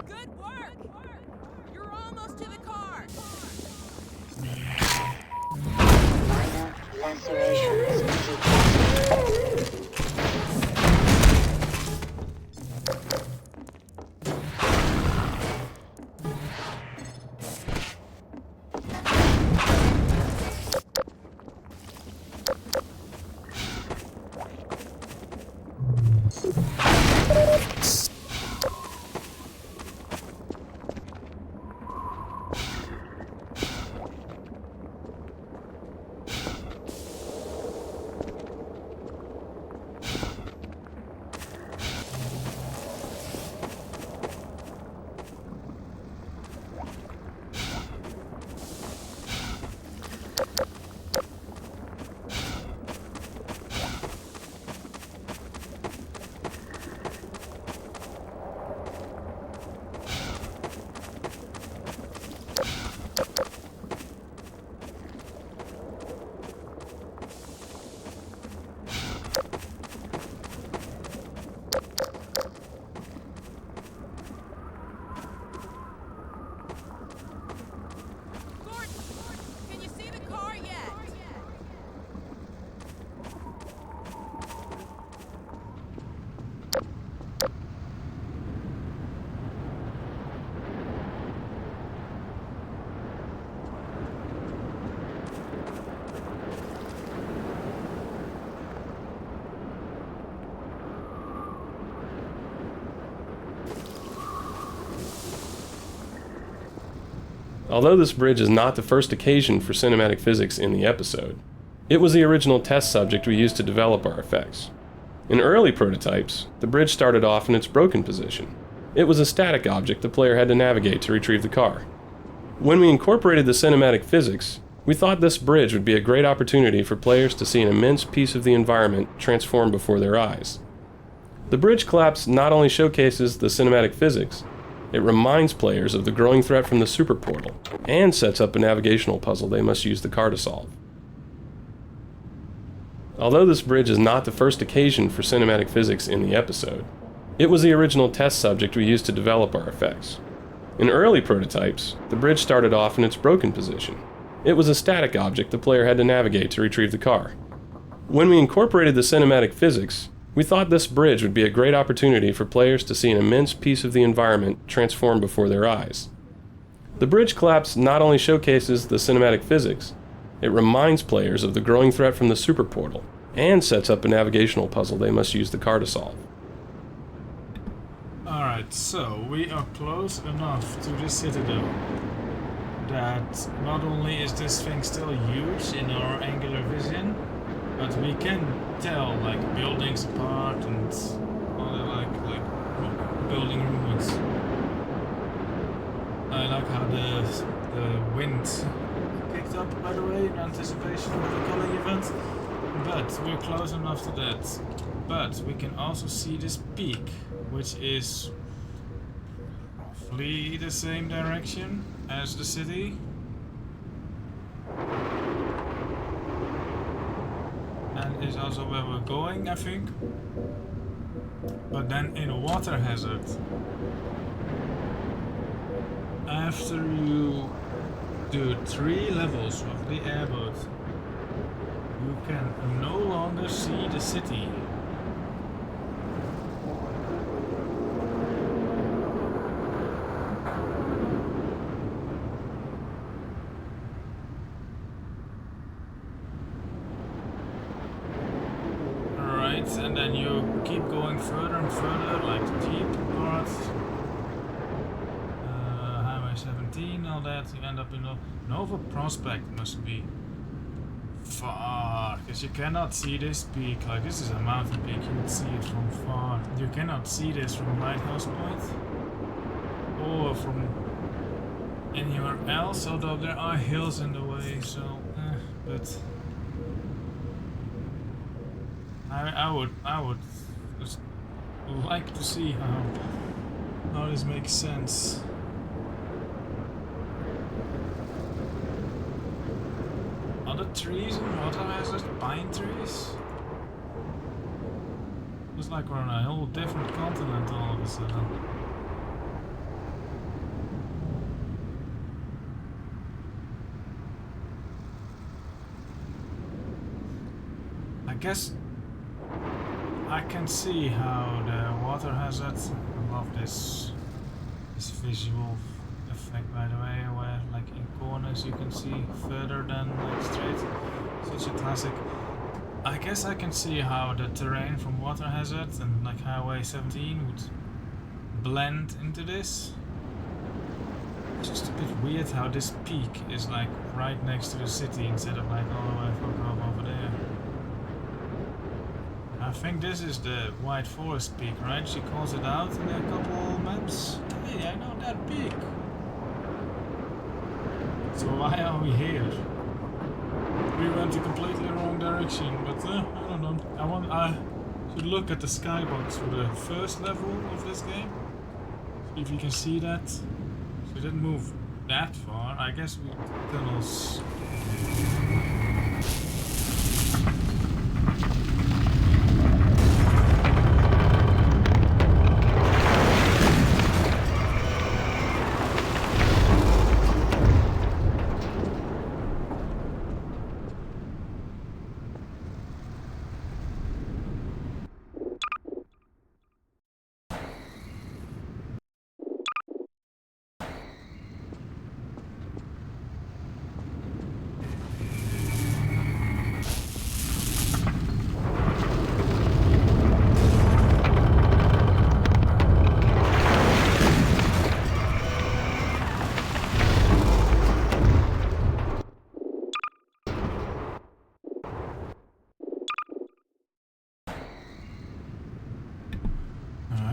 Good work! You're almost to the car! Minor lacerations detected. Can you see the car yet? Although this bridge is not the first occasion for cinematic physics in the episode, it was the original test subject we used to develop our effects. In early prototypes, the bridge started off in its broken position. It was a static object the player had to navigate to retrieve the car. When we incorporated the cinematic physics, we thought this bridge would be a great opportunity for players to see an immense piece of the environment transform before their eyes. The bridge collapse not only showcases the cinematic physics, it reminds players of the growing threat from the super portal, and sets up a navigational puzzle they must use the car to solve. Although this bridge is not the first occasion for cinematic physics in the episode, it was the original test subject we used to develop our effects. In early prototypes, the bridge started off in its broken position. It was a static object the player had to navigate to retrieve the car. When we incorporated the cinematic physics, we thought this bridge would be a great opportunity for players to see an immense piece of the environment transform before their eyes. The bridge collapse not only showcases the cinematic physics, it reminds players of the growing threat from the super portal, and sets up a navigational puzzle they must use the car to solve. Alright, so we are close enough to the citadel that not only is this thing still huge in our angular vision, but we can tell like buildings apart and all the like building ruins. I like how the wind picked up, by the way, in anticipation of the culling event. But we're close enough to that. But we can also see this peak, which is roughly the same direction as the city. And is also where we're going, I think. But then in a water hazard, after you do 3 levels of the airboat, you can no longer see the city. And then you keep going further and further, like the Jeep part, Highway 17, all that. You end up in Nova Prospect. Must be far, because you cannot see this peak. Like, this is a mountain peak, you can see it from far. You cannot see this from Lighthouse Point or from anywhere else, although there are hills in the way, so but I would just like to see how this makes sense. Other trees in water hazard, pine trees. It's like we're on a whole different continent all of a sudden. guess I can see how the water hazard. I love this visual effect, by the way, where like in corners you can see further than like straight. Such a classic. I guess I can see how the terrain from Water Hazard and like Highway 17 would blend into this. It's just a bit weird how this peak is like right next to the city instead of like all the way fuck off over there. I think this is the White Forest peak, right? She calls it out in a couple maps. Hey, I know that peak. So why are we here? We went a completely wrong direction, but I don't know. I should look at the skybox for the first level of this game. See if you can see that. So we didn't move that far. I guess we tunnels.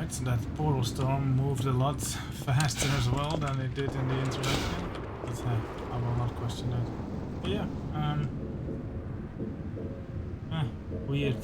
So that portal storm moved a lot faster as well than it did in the introduction. But I will not question that. But yeah, weird.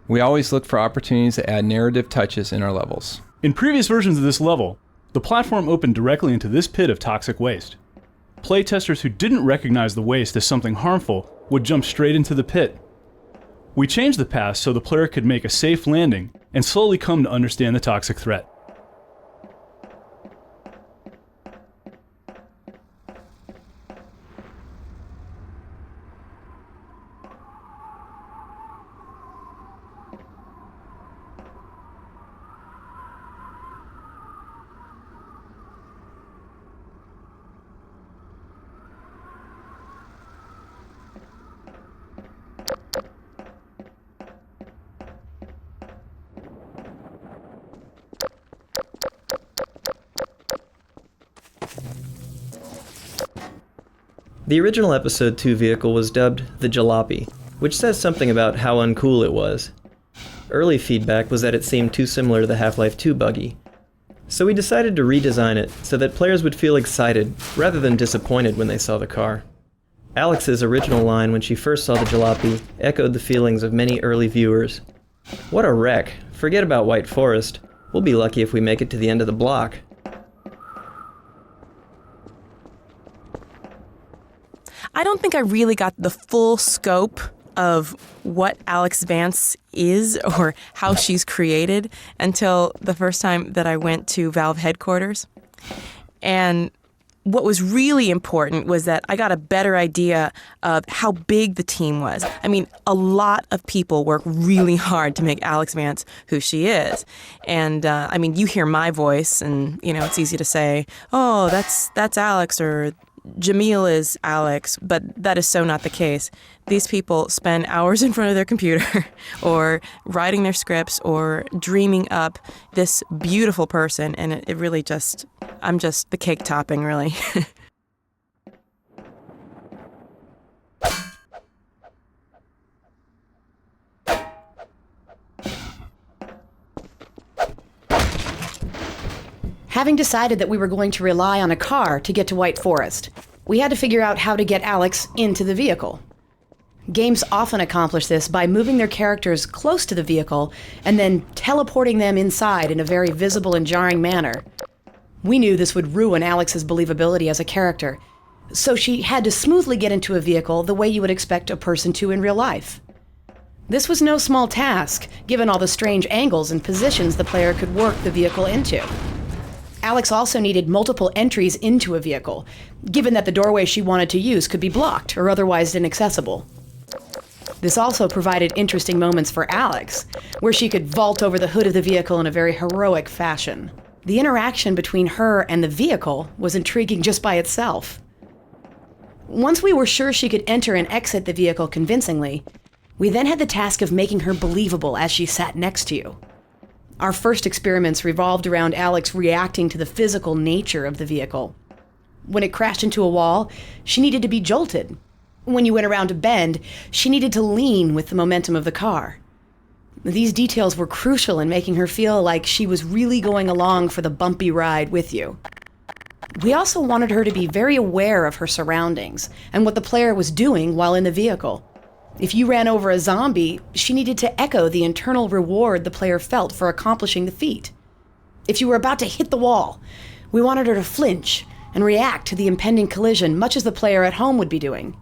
We always look for opportunities to add narrative touches in our levels. In previous versions of this level, the platform opened directly into this pit of toxic waste. Playtesters who didn't recognize the waste as something harmful would jump straight into the pit. We changed the path so the player could make a safe landing and slowly come to understand the toxic threat. The original Episode 2 vehicle was dubbed the Jalopy, which says something about how uncool it was. Early feedback was that it seemed too similar to the Half-Life 2 buggy. So we decided to redesign it so that players would feel excited rather than disappointed when they saw the car. Alex's original line when she first saw the Jalopy echoed the feelings of many early viewers. "What a wreck. Forget about White Forest. We'll be lucky if we make it to the end of the block." I don't think I really got the full scope of what Alex Vance is or how she's created until the first time that I went to Valve headquarters. And what was really important was that I got a better idea of how big the team was. I mean, a lot of people work really hard to make Alex Vance who she is. And I mean, you hear my voice and, you know, it's easy to say, oh, that's Alex, or Jamil is Alex, but that is so not the case. These people spend hours in front of their computer or writing their scripts or dreaming up this beautiful person, and it really just, I'm just the cake topping, really. Having decided that we were going to rely on a car to get to White Forest, we had to figure out how to get Alex into the vehicle. Games often accomplish this by moving their characters close to the vehicle and then teleporting them inside in a very visible and jarring manner. We knew this would ruin Alex's believability as a character, so she had to smoothly get into a vehicle the way you would expect a person to in real life. This was no small task, given all the strange angles and positions the player could work the vehicle into. Alex also needed multiple entries into a vehicle, given that the doorway she wanted to use could be blocked or otherwise inaccessible. This also provided interesting moments for Alex, where she could vault over the hood of the vehicle in a very heroic fashion. The interaction between her and the vehicle was intriguing just by itself. Once we were sure she could enter and exit the vehicle convincingly, we then had the task of making her believable as she sat next to you. Our first experiments revolved around Alex reacting to the physical nature of the vehicle. When it crashed into a wall, she needed to be jolted. When you went around a bend, she needed to lean with the momentum of the car. These details were crucial in making her feel like she was really going along for the bumpy ride with you. We also wanted her to be very aware of her surroundings and what the player was doing while in the vehicle. If you ran over a zombie, she needed to echo the internal reward the player felt for accomplishing the feat. If you were about to hit the wall, we wanted her to flinch and react to the impending collision, much as the player at home would be doing.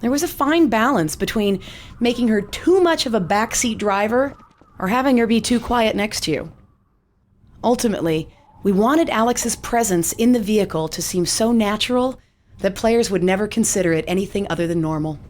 There was a fine balance between making her too much of a backseat driver or having her be too quiet next to you. Ultimately, we wanted Alex's presence in the vehicle to seem so natural that players would never consider it anything other than normal.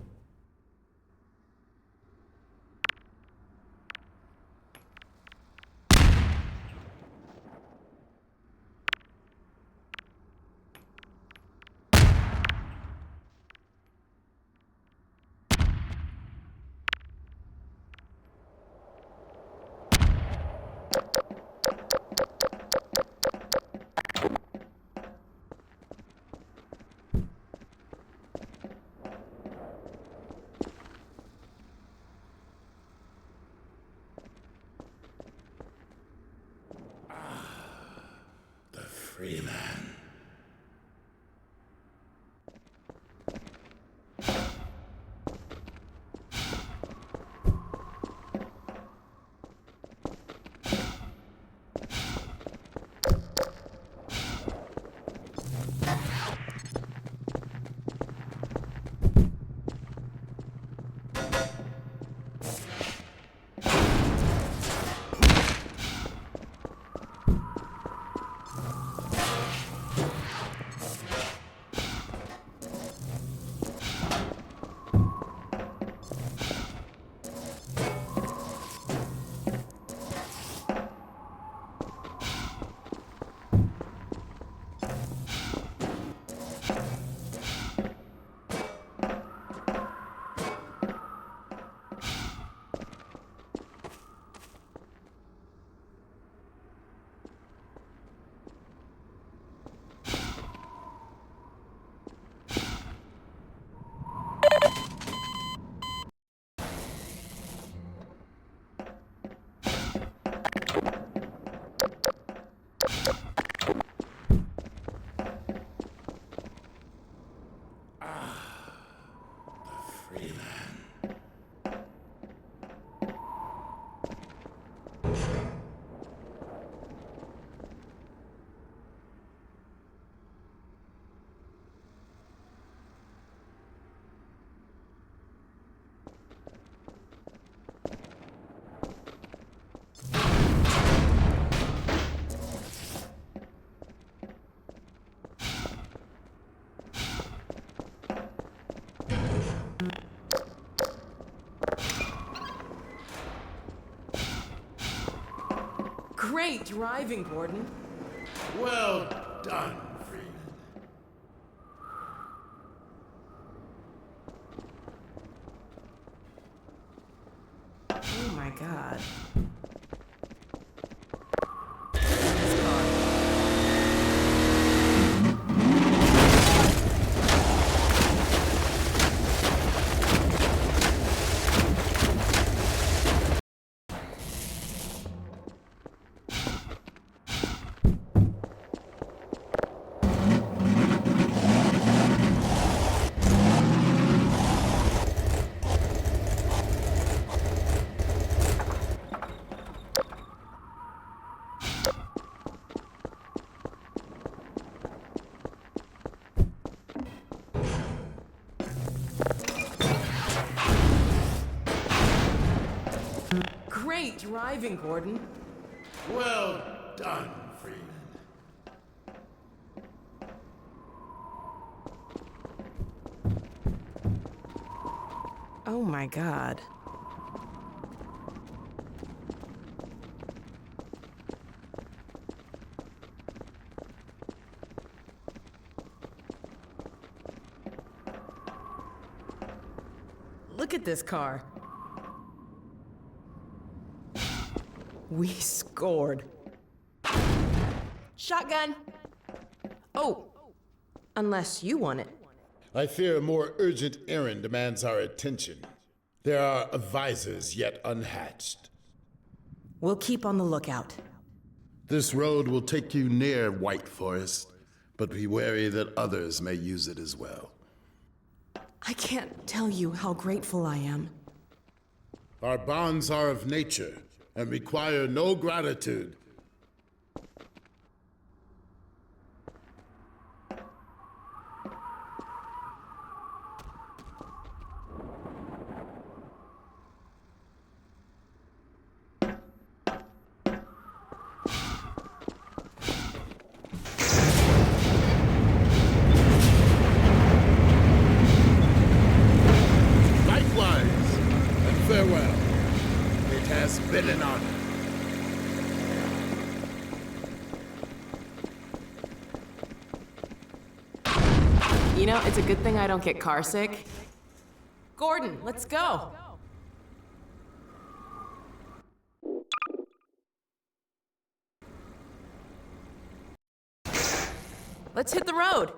Great driving, Gordon. Well done, Freeman. Oh my god. Great driving, Gordon. Well done, Freeman. Oh my god. Look at this car. We scored. Shotgun. Oh, unless you want it. I fear a more urgent errand demands our attention. There are advisors yet unhatched. We'll keep on the lookout. This road will take you near White Forest, but be wary that others may use it as well. I can't tell you how grateful I am. Our bonds are of nature and require no gratitude. Likewise, and farewell. It has been an honor. You know, it's a good thing I don't get car sick. Gordon, let's go. Let's hit the road.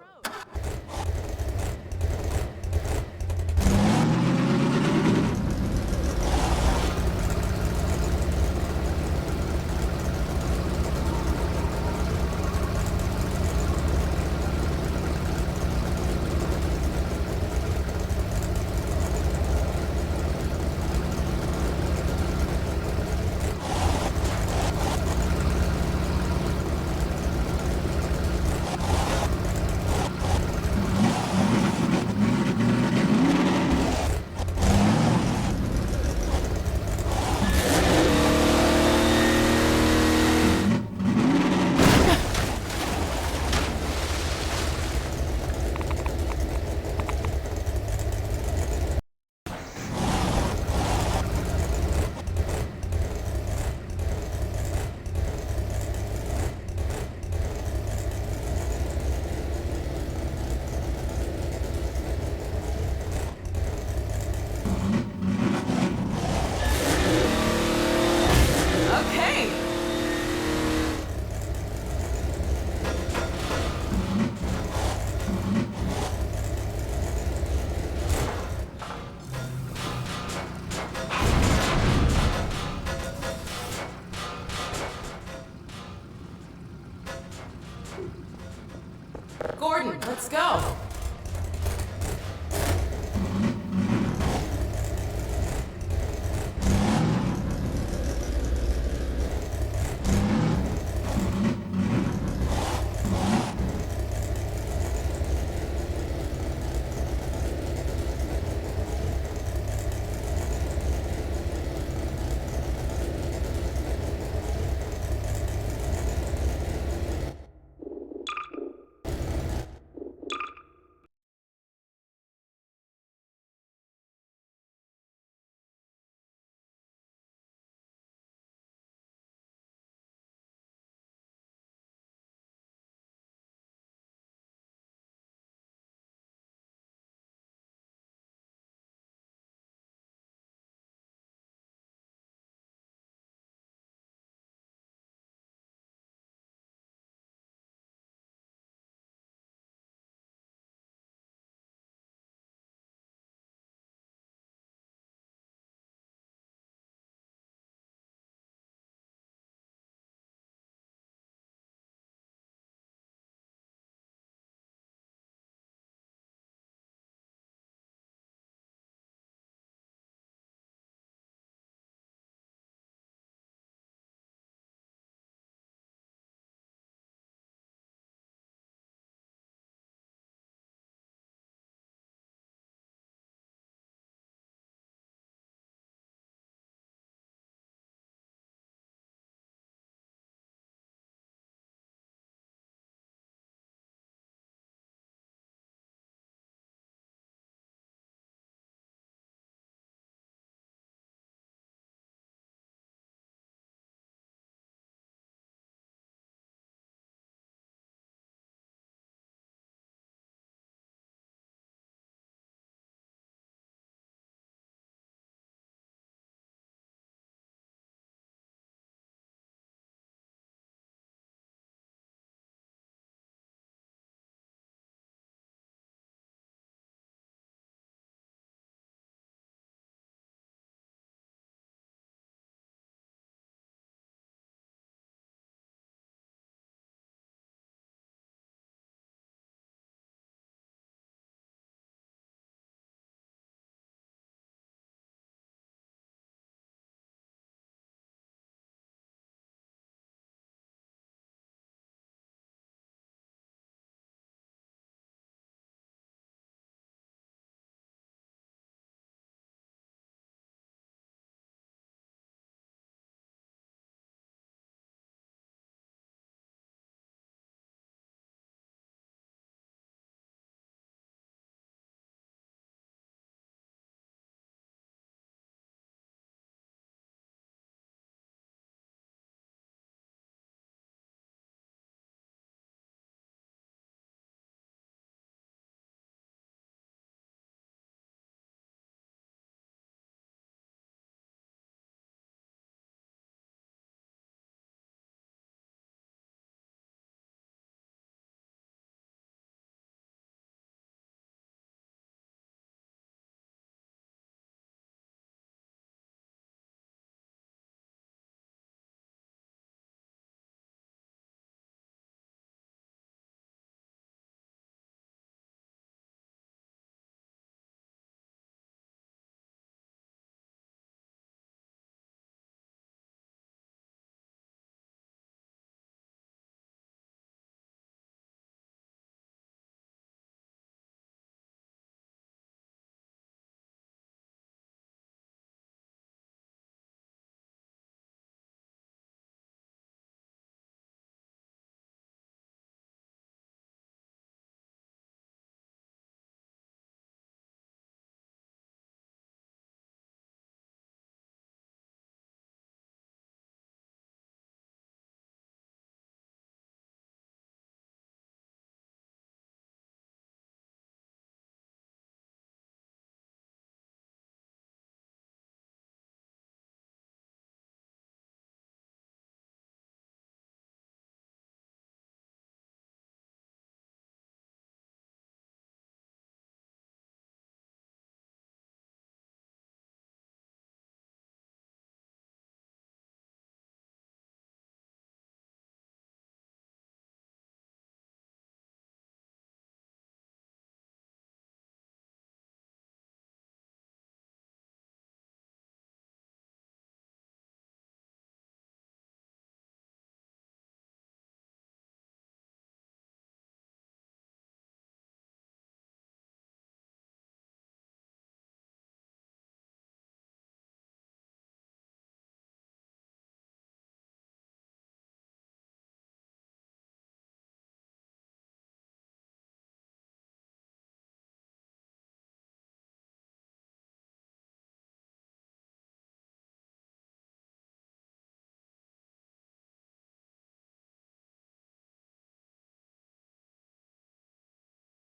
Gordon, let's go.